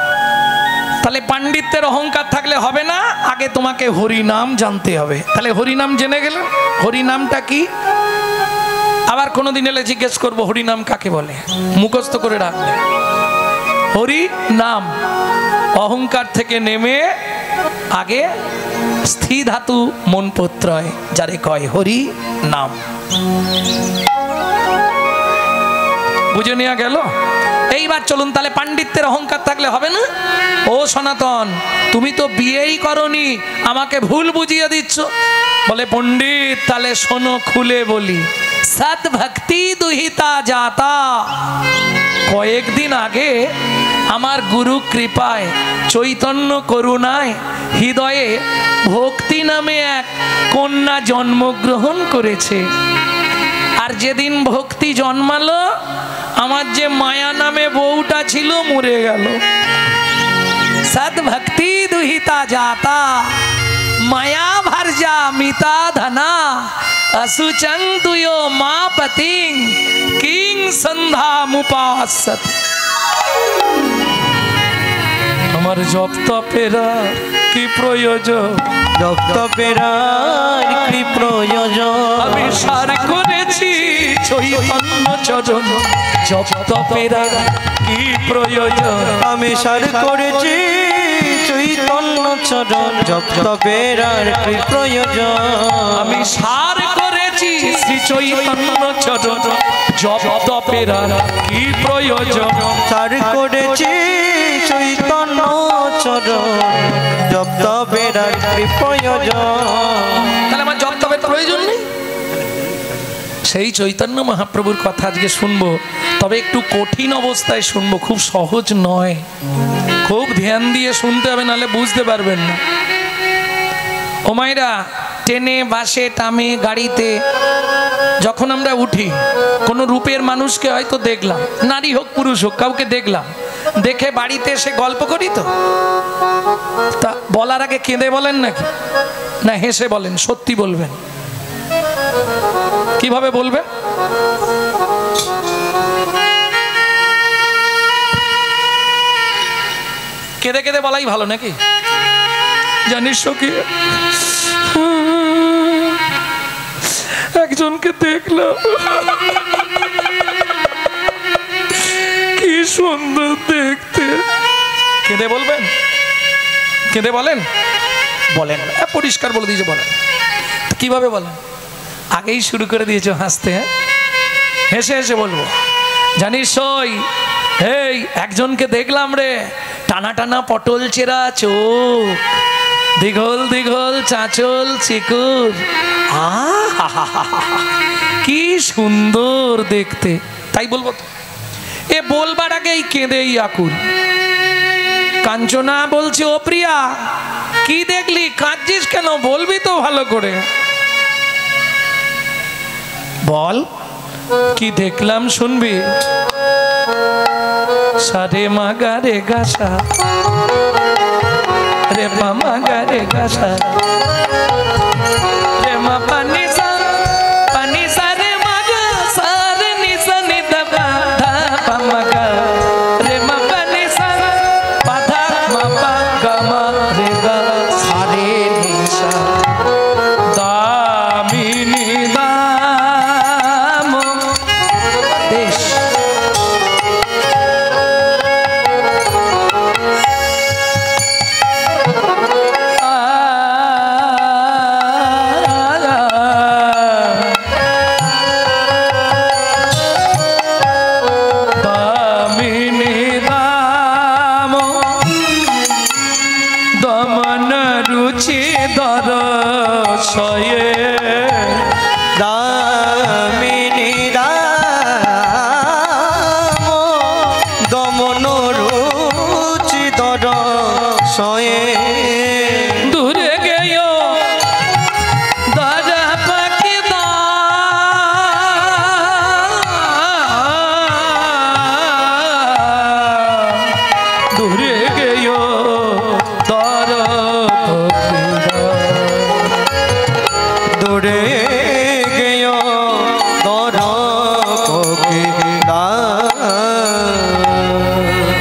তাহলে পাণ্ডিত্যের অহংকার থাকলে হবে না, আগে তোমাকে হরিনাম জানতে হবে। তাহলে হরিনাম জেনে গেলেন। হরিনামটা কি? আবার কোনোদিন এলে জিজ্ঞেস করবো হরিনাম কাকে বলে, মুখস্থ করে রাখবে। হরি নাম, অহংকার থেকে নেমে আগে স্থি ধাতু মন প্রত্যয় যারে কয় হরি নাম। বুঝে নেওয়া গেল? এইবার চলুন তাহলে পাণ্ডিত্যের অহংকার থাকলে হবে না। ও সনাতন, তুমি তো বিয়েই করনি, আমাকে ভুল বুঝিয়ে দিচ্ছ। বলে পণ্ডিত তাহলে শোনো খুলে বলি, সৎ ভক্তি দুহিতা যাতা। কয়েকদিন আগে আমার গুরু কৃপায় চৈতন্য করুণায় হৃদয়ে ভক্তি নামে এক কন্যা জন্মগ্রহণ করেছে। আর যেদিন ভক্তি জন্মালো আমার যে মায়া নামে বউটা ছিল মরে গেল। সদ ভক্তি দুহিতা যাতা মায়া ভার্যা মিতা ধনা असुचं तुयो मा पतिं किं सन्धा मुपासत। আমার জপ তপেরা কি প্রয়োজন, জপ তপেরার কি প্রয়োজন, আমি সার করেছি চৈতন্য চরণ। জপ তপেরা কি প্রয়োজন, আমি সার করেছি চৈতন্য চরণ। জপ তপেরার কি প্রয়োজন, আমি সার করেছি শ্রী চৈতন্য চরণ। জপ তপেরা কি প্রয়োজন, সার করেছি চৈতন্য চরণ। জপ তপেরার কি প্রয়োজন, তাহলে আমার জপ তপের প্রয়োজন নেই। সেই চৈতন্য মহাপ্রভুর কথা আজকে শুনবো, তবে একটু কঠিন অবস্থায় শুনবো, খুব সহজ নয়। খুব ধ্যান দিয়ে শুনতে হবে, নাহলে বুঝতে পারবেন না। ও মায়েরা, ট্রেনে বাসে টামে গাড়িতে যখন আমরা উঠি, কোনো রূপের মানুষকে হয়তো দেখলাম, নারী হোক পুরুষ হোক, কাউকে দেখলাম, দেখে বাড়িতে এসে গল্প করি তো। তা বলার আগে কেঁদে বলেন নাকি, না হেসে বলেন? সত্যি বলবেন, কিভাবে বলবেন? কেঁদে কেঁদে বলাই ভালো নাকি? জানিস কি, একজনকে দেখলাম, কি সুন্দর দেখতে। কেঁদে বলবেন? কেঁদে বলেন? বলেন, পরিষ্কার বলে দিয়েছে, বলেন। কিভাবে বলেন? আগেই শুরু করে দিয়েছো হাসতে। হেসে হেসে বলবো, জানিস ওই এই একজনকে দেখলাম রে, টানা টানা পটল চেরা চোখ, দিঘল দিঘল চাঁচল চিকুর, কি সুন্দর দেখতে। তাই বলবো তো? এ বলবার আগেই কেঁদেই আকুল। কাঞ্চনা বলছে, ও প্রিয়া কি দেখলি, কাঁদছিস কেন? বলবি তো ভালো করে, বল কি দেখলাম, শুনবি? সারে মাগা রে গাছা, রে মামা গা রে গাছা, রে মা পানি সা পানি সা রে মাগা সা রে নি সা নি দা পা ধা পা মাগা রে মা পানি সা পা ধা মা পা গা মা রে গা সা রে নি সা দামিনী দাম দেশ। দামিনী দাম দমন রুচি দর সয়ে, দূরে গেও দাদা পাখি দা, দূরে গেও দর দূরে গেও দর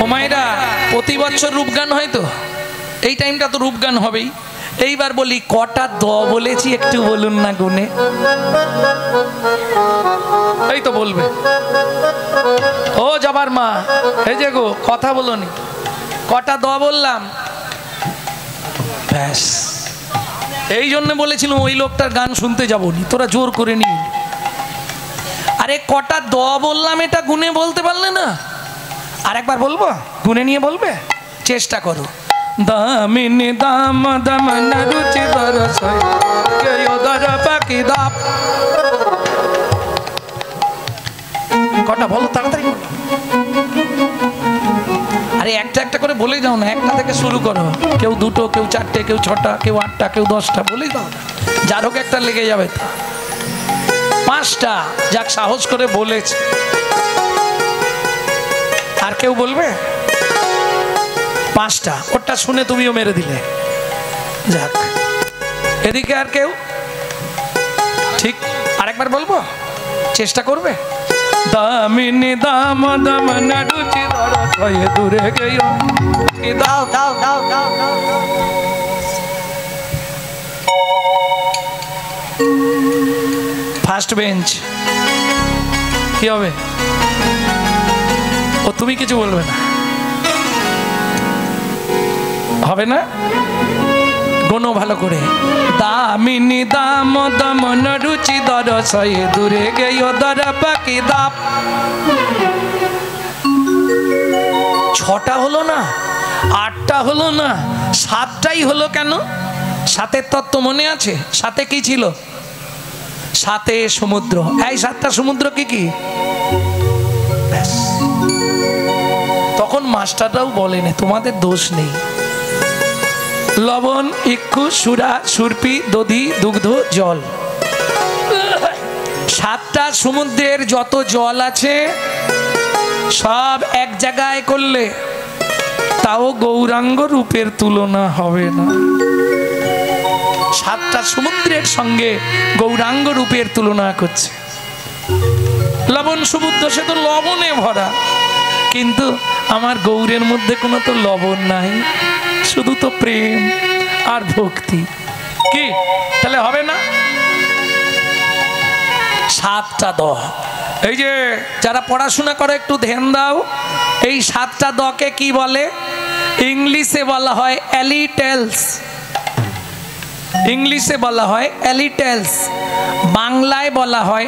ও মায়েরা, প্রতি বছর রূপগান হয় তো, এই টাইমটা তো রূপগান হবেই। এইবার বলি কটা দ বলেছি একটু বলুন না গুনে। এই তো বলবে ও জবার মা, এই যে গো কথা বলনি, কটা দ বললাম? ব্যাস, এই জন্য বলেছিলাম ওই লোকটার গান শুনতে যাবনি, তোরা জোর করে নি। আরে কটা দ বললাম এটা গুনে বলতে পারলে না? আর একবার বলবো, গুনে নিয়ে বলবে, চেষ্টা করো। দামিনী দাম দাম না রুচি দরস কেউ দর পাখি দাপ। কটা বলো তাড়াতাড়ি। আরে একটা একটা করে বলে যাও না, একটা থেকে শুরু করো। কেউ দুটো, কেউ চারটে, কেউ ছটা, কেউ আটটা, কেউ 10টা, বলেই দাও। যার হোক একটা লেগে যাবে। 5টা যাক সাহস করে বলেছে। আর কেউ বলবে? 5টা, ওটা শুনে তুমিও মেরে দিলে। যাক, এদিকে আর কেউ? ঠিক, আরেকবার বলবো, চেষ্টা করবে। দামিনী দাম দাম না রুচি দরস হয়ে দূরে গেও। দাও দাও দাও দাও দাও। ফার্স্ট বেঞ্চ কি হবে? ও তুমি কিছু বলবে না, হবে না? গোনো ভালো করে। দামিনী দাম দাম না রুচি দরস হয়ে দূরে গেও দর পাখি দাপ। 6টা হলো না, 8টা হলো না, 7টাই হলো কেন? 7এর তত্ত্ব মনে আছে? 7এ কি ছিল? 7এ সমুদ্র। এই 7টা সমুদ্র কি কি? তখন মাস্টাররাও বলেনি, তোমাদের দোষ নেই। লবণ, ইক্ষু, সুরা, সুরপি, দধি, দুগ্ধ, জল। 7টা সমুদ্রের যত জল আছে সব এক জায়গায় করলে তাও গৌরাঙ্গ রূপের তুলনা হবে না। 7টা সমুদ্রের সঙ্গে গৌরাঙ্গ রূপের তুলনা করছে। লবণ সমুদ্র, সে তো লবণে ভরা, কিন্তু আমার গৌরের মধ্যে কোনো তো লবণ নাই, শুধু তো প্রেম আর ভক্তি। কি তাহলে হবে না? 7টা দ। এই যে যারা পড়াশোনা করে একটু ধ্যান দাও, এই 7টা দকে কি বলে? ইংলিশে বলা হয় অ্যালিটেলস। ইংলিশে বলা হয় অ্যালিটেলস, বাংলায় বলা হয়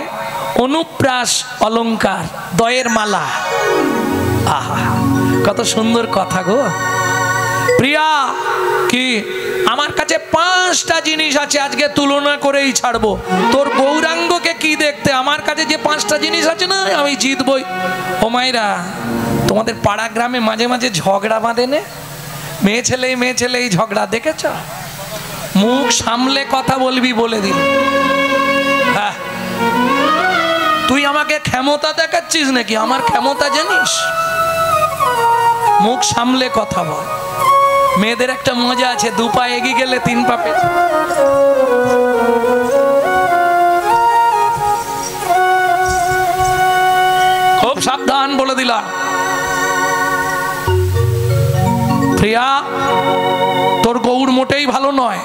অনুপ্রাস অলংকার, দয়ের মালা। আহা, কত সুন্দর কথা গো প্রিয়া। কি আমার কাছে 5টা জিনিস আছে, আজকে তুলনা করেই ছাড়বো। তোর গৌরাঙ্গকে কি দেখতে? আমার কাছে যে 5টা জিনিস আছে না, আমি জিতবই। ও মাইরা, তোমাদের পাড়া গ্রামে মাঝে মাঝে ঝগড়া বাঁধে নে, মেয়ে ছেলে এই ঝগড়া দেখেছ? মুখ সামলে কথা বলবি বলে দিল। হ্যাঁ, তুই আমাকে ক্ষমতা দেখাচ্ছিস নাকি? আমার ক্ষমতা জানিস? মুখ সামলে কথা বল। মেয়েদের একটা মজা আছে, 2 পা এগিয়ে গেলে 3 পা পেছনে। খুব সাবধান বলে দিলাম। প্রিয়া, তোর গৌর মোটেই ভালো নয়।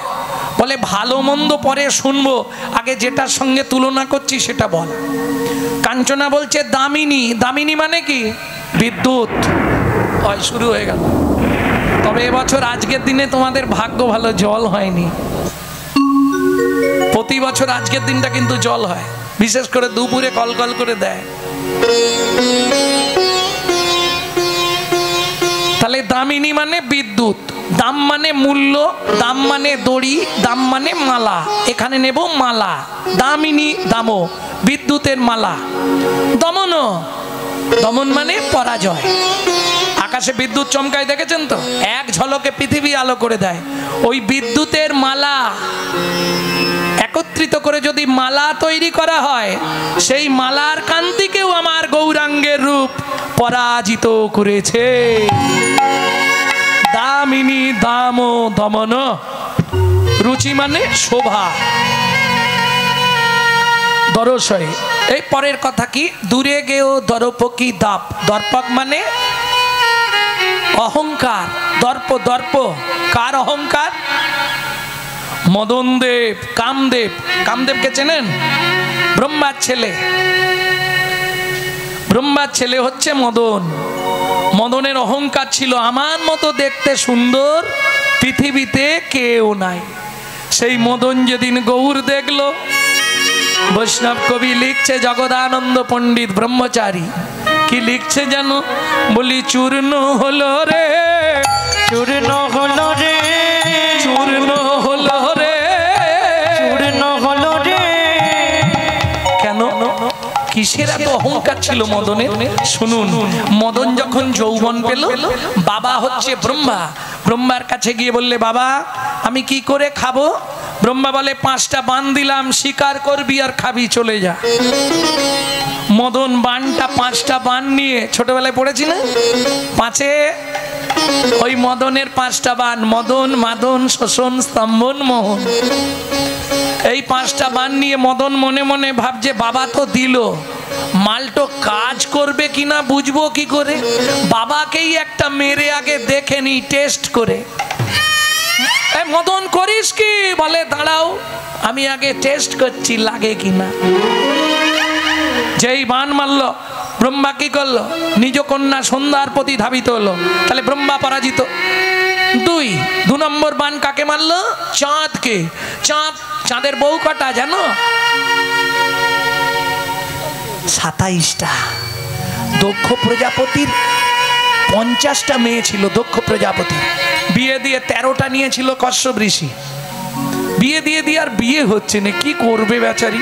বলে ভালো মন্দ পরে শুনবো, আগে যেটার সঙ্গে তুলনা করছি সেটা বল। কাঞ্চনা বলছে দামিনী। দামিনী মানে কি? বিদ্যুৎ। হয় শুরু হয়ে গেল। তবে এবছর আজকের দিনে তোমাদের ভাগ্য ভালো, জল হয়নি। প্রতি বছর আজকের দিনটা কিন্তু জল হয়, বিশেষ করে দুপুরে কলকল করে দেয়। তাহলে দামিনী মানে বিদ্যুৎ, দাম মানে মূল্য, দাম মানে দড়ি, দাম মানে মালা। এখানে নেব মালা। দামিনী দামো, বিদ্যুতের মালা। দমন, দমন মানে পরাজয়। আকাশে বিদ্যুৎ চমকায় দেখেছেন তো? এক ঝলকে পৃথিবী আলো করে দেয়। ওই বিদ্যুতের মালা একত্রিত করে যদি মালা তৈরি করা হয়, সেই মালার কান্তিকেও আমার গৌরাঙ্গের রূপ পরাজিত করেছে। দামিনী দাম দমন। রুচি মানে শোভা। দরসয়, এই পরের কথা কি? দূরে গেও দর্পকি দাপ। দর্পক মানে অহংকার। দর্প, দর্প কার অহংকার? মদন দেব, কামদেব, কামদেবকে চেনেন? ব্রহ্মার ছেলে, ব্রহ্মার ছেলে হচ্ছে মদন। মদনের অহংকার ছিল আমার মতো দেখতে সুন্দর পৃথিবীতে কেউ নাই। সেই মদন যেদিন গৌর দেখলো, বৈষ্ণব কবি লিখছে, জগদানন্দ পণ্ডিত ব্রহ্মচারী কি লিখছে জানো? বলি চূর্ণ হলো রে, চূর্ণ হলো রে, চূর্ণ হলো রে, চূর্ণ হলো রে। কেন? কিসের এত অহংকার ছিল মদনের? শুনুন, মদন যখন যৌবন পেল, বাবা হচ্ছে ব্রহ্মা, ব্রহ্মার কাছে গিয়ে বললে, বাবা আমি কি করে খাবো? ব্রহ্মা বলে, 5টা বান দিলাম, শিকার করবি আর খাবি, চলে যা। মদন বানটা 5টা বান নিয়ে, ছোটবেলায় পড়েছি না 5-এ, ওই মদনের 5টা বান, মদন, মাদন, শোষণ, স্তম্ভন, মোহন। এই 5টা বান নিয়ে মদন মনে মনে ভাবছে, বাবা তো দিল, মালটো কাজ করবে কিনা বুঝবো কি করে? বাবাকেই একটা মেরে আগে দেখে নি, টেস্ট করে। মদন করিস কি? বলে দাঁড়াও আমি আগে টেস্ট করছি লাগে কিনা। যেই বান মারলো, ব্রহ্মা কি করলো? নিজ কন্যা সন্ধ্যার প্রতি ধাবিত হলো। তাহলে ব্রহ্মা পরাজিত। 2 নম্বর বান কাকে মারলো? চাঁদকে। চাঁদ, চাঁদের বউ কটা জানো? 27টা। দক্ষ প্রজাপতির 50টা মেয়ে ছিল। দক্ষ প্রজাপতি বিয়ে দিয়ে 13টা নিয়েছিল কশ্যপ ঋষি। বিয়ে দিয়ে আর বিয়ে হচ্ছে না, কি করবে বেচারি?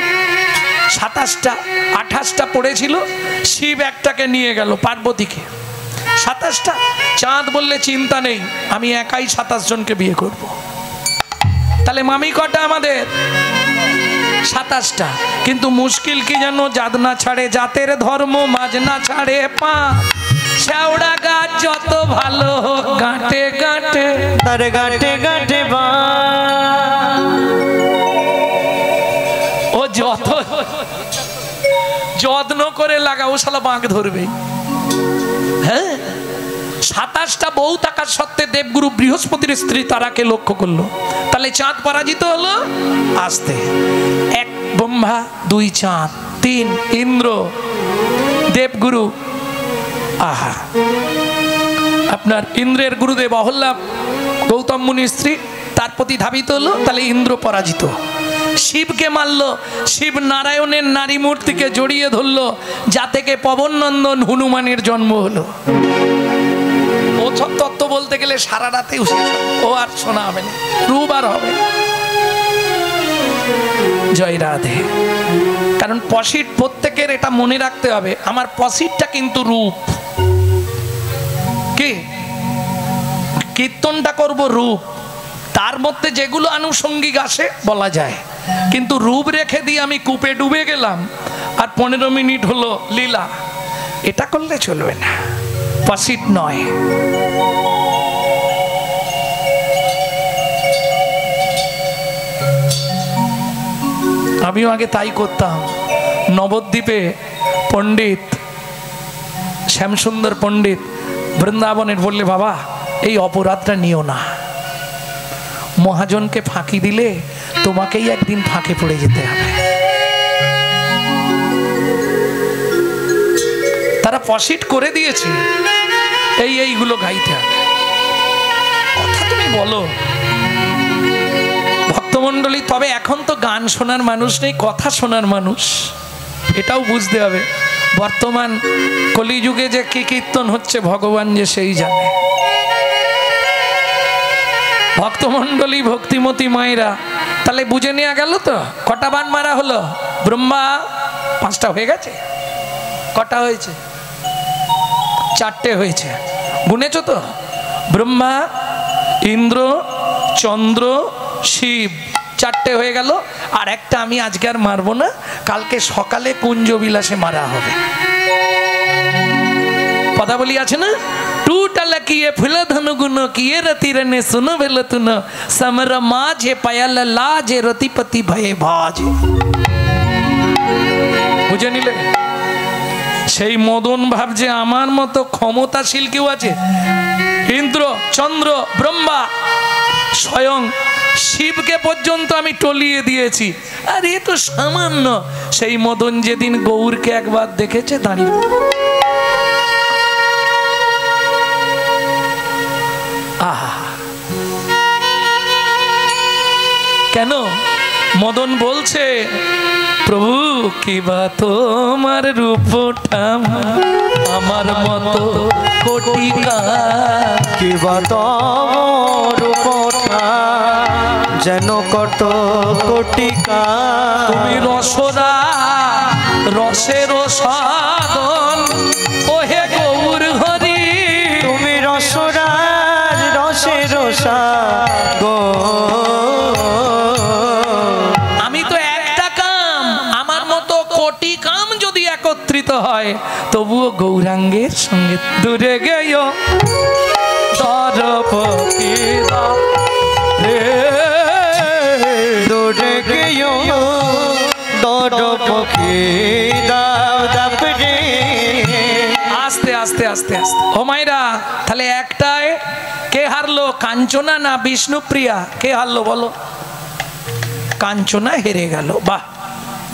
27টা 28টা পড়েছিল, শিব একটাকে নিয়ে গেল, পার্বতীকে। 27টা। চাঁদ বললে চিন্তা নেই, আমি একাই 27 জনকে বিয়ে করব। তাহলে মামি কটা আমাদের? 27টা। কিন্তু মুশকিল কি জানো? জাত না ছাড়ে জাতের ধর্ম, মাঝ না ছাড়ে পা। শেওড়া গাছ যত ভালো হোক, গাঁটে গাঁটে তার গাঁটে গাঁটে বা। ও যত যত্ন করে লাগাও, শালা বাঁক ধরবে। হ্যাঁ, 27টা বউ থাকার সত্ত্বে দেবগুরু বৃহস্পতির স্ত্রী তারাকে লক্ষ্য করলো। তাহলে চাঁদ পরাজিত হলো। আস্তে 1 ব্রহ্মা, 2 চাঁদ, 3 ইন্দ্র, দেবগুরু। আহা, আপনার ইন্দ্রের গুরুদেব অহল্যা গৌতম মুনির স্ত্রী, তার প্রতি ধাবিত হলো। তাহলে ইন্দ্র পরাজিত। শিবকে মারল। শিব নারায়ণের নারী মূর্তিকে জড়িয়ে ধরলো, যা থেকে পবন নন্দন হনুমানের জন্ম হলো। ও তত্ত্ব বলতে গেলে সারা রাতে ও আর শোনা হবে না, রূপ আর হবে। জয় রাধে। কারণ পসিট প্রত্যেকের এটা মনে রাখতে হবে, আমার পসিটটা কিন্তু রূপ। কি কীর্তনটা করব রূপ, তার মধ্যে যেগুলো আনুষঙ্গিক আসে বলা যায়, কিন্তু রূপ রেখে দিয়ে আমি কূপে ডুবে গেলাম আর 15 মিনিট হলো লীলা, এটা করলে চলবে না, পসিট নয়। আমিও আগে তাই করতাম। নবদ্বীপে পণ্ডিত শ্যামসুন্দর পণ্ডিত বৃন্দাবনের বললে, বাবা এই অপরাধটা নিও না, মহাজনকে ফাঁকি দিলে তোমাকেই একদিন ফাঁকে পড়ে যেতে হবে। তারা পসিট করে দিয়েছে, এইগুলো গাইতে হবে। কথা তুমি বলো ভক্তমণ্ডলী। তবে এখন তো গান শোনার মানুষ নেই, কথা শোনার মানুষ, এটাও বুঝতে হবে। বর্তমান কলিযুগে যে কি কীর্তন হচ্ছে ভগবান যে সেই জানে। ভক্তমণ্ডলী, ভক্তিমতী মায়েরা, তাহলে বুঝে নেওয়া গেল তো কটা বান মারা হলো? ব্রহ্মা 5টা হয়ে গেছে। কটা হয়েছে? 4টে হয়েছে। গুনেছ তো? ব্রহ্মা, ইন্দ্র, চন্দ্র, শিব, 4টে হয়ে গেল। আর একটা আমি আজকে আর মারবো না, কালকে সকালে কুঞ্জ বিলাসে মারা হবে। কথা বলি আছে না, टूटल किए फुल धनु गुन किए रति रने सुनो भेल तुन समर माझे पायल लाजे रतिपति भये भाजे। বুঝে নিলে? সেই মদন ভাবছে আমার মতো ক্ষমতাশীল কেউ আছে? ইন্দ্র, চন্দ্র, ব্রহ্মা, স্বয়ং শিবকে পর্যন্ত আমি টলিয়ে দিয়েছি, আর এ তো সামান্য। সেই মদন যেদিন গৌরকে একবার দেখেছে দাঁড়িয়ে, আহা, কেন মদন বলছে প্রভু কি বা তোমার রূপটা আমার মতো কোটিকা, কি বা তোমার রূপটা যেন কত কোটিকা। তুমি রসরা রসের সাধন ওহে গৌর হরি, তুমি রসরাজ রসের সাগর। আমি তো একটা কাম, আমার মতো কোটি কাম যদি একত্রিত হয় তবুও গৌরাঙ্গের সঙ্গে দূরে গেও দরপকিরা রে, দূরে গেও দরপকিরা দাপরে। আস্তে আস্তে আস্তে আস্তে ও মাইরা, তাহলে একটাই কে হারলো, কাঞ্চনা না বিষ্ণুপ্রিয়া? কে হারলো বলো? কাঞ্চনা হেরে গেল। বাহ,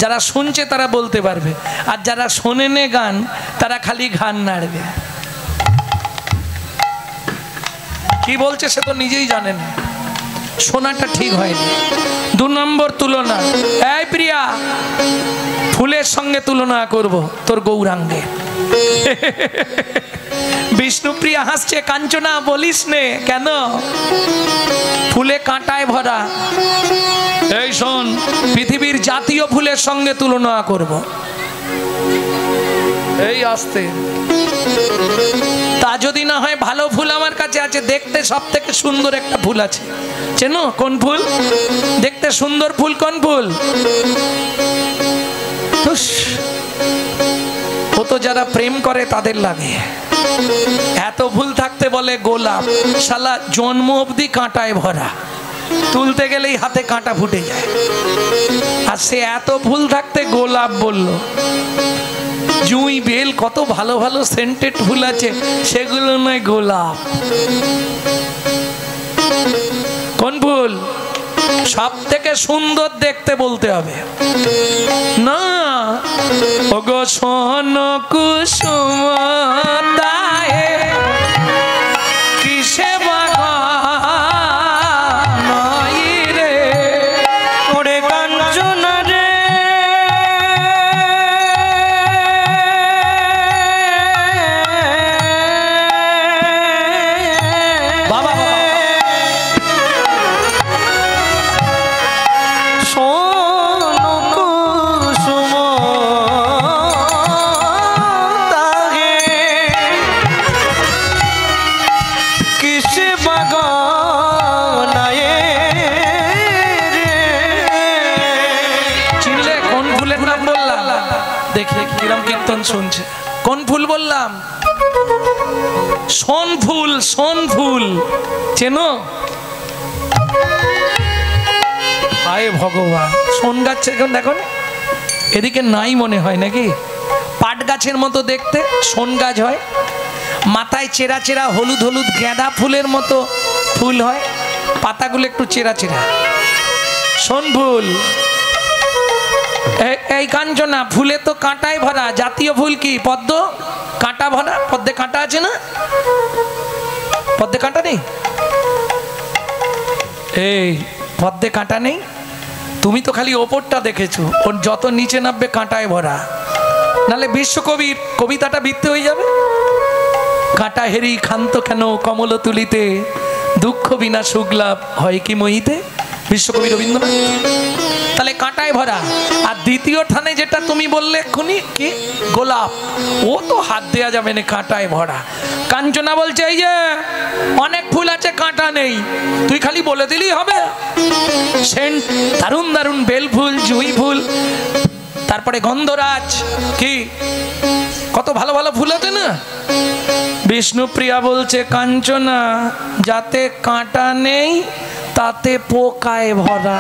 যারা শুনছে তারা বলতে পারবে, আর যারা শোনেনে গান তারা খালি ঘান নাড়বে। কি বলছে সে তো নিজেই জানেন, শোনাটা ঠিক হয়নি। 2 নম্বর তুলনা, এই প্রিয়া ফুলের সঙ্গে তুলনা করব তোর গৌরাঙ্গে। বিষ্ণুপ্রিয়া হাসছে, কাঞ্চনা বলিস নে কেন, ফুলে কাঁটায় ভরা। এই শোন, পৃথিবীর জাতীয় ফুলের সঙ্গে তুলনা করব। এই আসতে, তা যদি না হয় ভালো ফুল আমার কাছে আছে, দেখতে সব থেকে সুন্দর একটা ফুল আছে, চেনো? কোন ফুল? দেখতে সুন্দর ফুল কোন ফুল? ও তো যারা প্রেম করে তাদের লাগে। এত ফুল থাকতে বলে গোলাপ, শালা জন্ম অবধি কাঁটায় ভরা, তুলতে গেলেই হাতে কাঁটা ফুটে যায়। আর সে এত ফুল থাকতে গোলাপ বলল। জুঁই বেল কত ভালো ভালো সেন্টেড ফুল আছে, সেগুলো নয় গোলাপ। কোন ফুল সব থেকে সুন্দর দেখতে বলতে হবে না? ওগো সোন কুসুম দায়ে কিসে বাগান রে, ওরে কাঞ্চনা রে, বাবা সোন কুসুম তাহে কিসে বাগানায়ে রে। চিনলে কোন ফুলের নাম বললাম? দেখি কিরম কীর্তন শুনছে। কোন ফুল বললাম? সোন ফুল। সোন ফুল চেনো? হায় ভগবান, সোন গাছ এখন দেখো এদিকে নাই মনে হয় নাকি? পাট গাছের মতো দেখতে সোন গাছ হয়, মাথায় চেরা চেরা হলুদ হলুদ গাঁদা ফুলের মতো ফুল হয়, পাতাগুলো একটু চেরা চেরা, সোন ফুল। এই কাঞ্চনা ফুলে তো কাঁটায় ভরা, জাতীয় ফুল কি? পদ্ম। কাঁটা ভরা, পদ্মে কাঁটা আছে না? পদ্মে কাঁটা নেই? এই পদ্মে কাঁটা নেই? তুমি তো খালি ওপরটা দেখেছো, ওর যত নিচে নামবে কাঁটায় ভরা, নালে বিশ্বকবির কবিতাটা বৃত্তি হয়ে যাবে। কাঁটা হেরি ক্ষান্ত কেন কমল তুলিতে, দুঃখ বিনা সুখ লাভ হয় কি মহিতে, বিশ্বকবি রবীন্দ্রনাথ। তাহলে কাঁটায় ভরা। আর দ্বিতীয় ঠানে যেটা তুমি বললে খুনি কি গোলাপ, ও তো হাত দেওয়া যাবে না, কাঁটায় ভরা। কাঞ্চনা বলছে এই যে অনেক ফুল আছে কাঁটা নেই, তুই খালি বলে দিলেই হবে। সেন্ট দারুণ দারুণ বেল ফুল, জুঁই ফুল, তারপরে গন্ধরাজ, কি কত ভালো ভালো ফুল আছে না। বিষ্ণুপ্রিয়া বলছে কাঞ্চনা যাতে কাঁটা নেই তাতে পোকায় ভরা।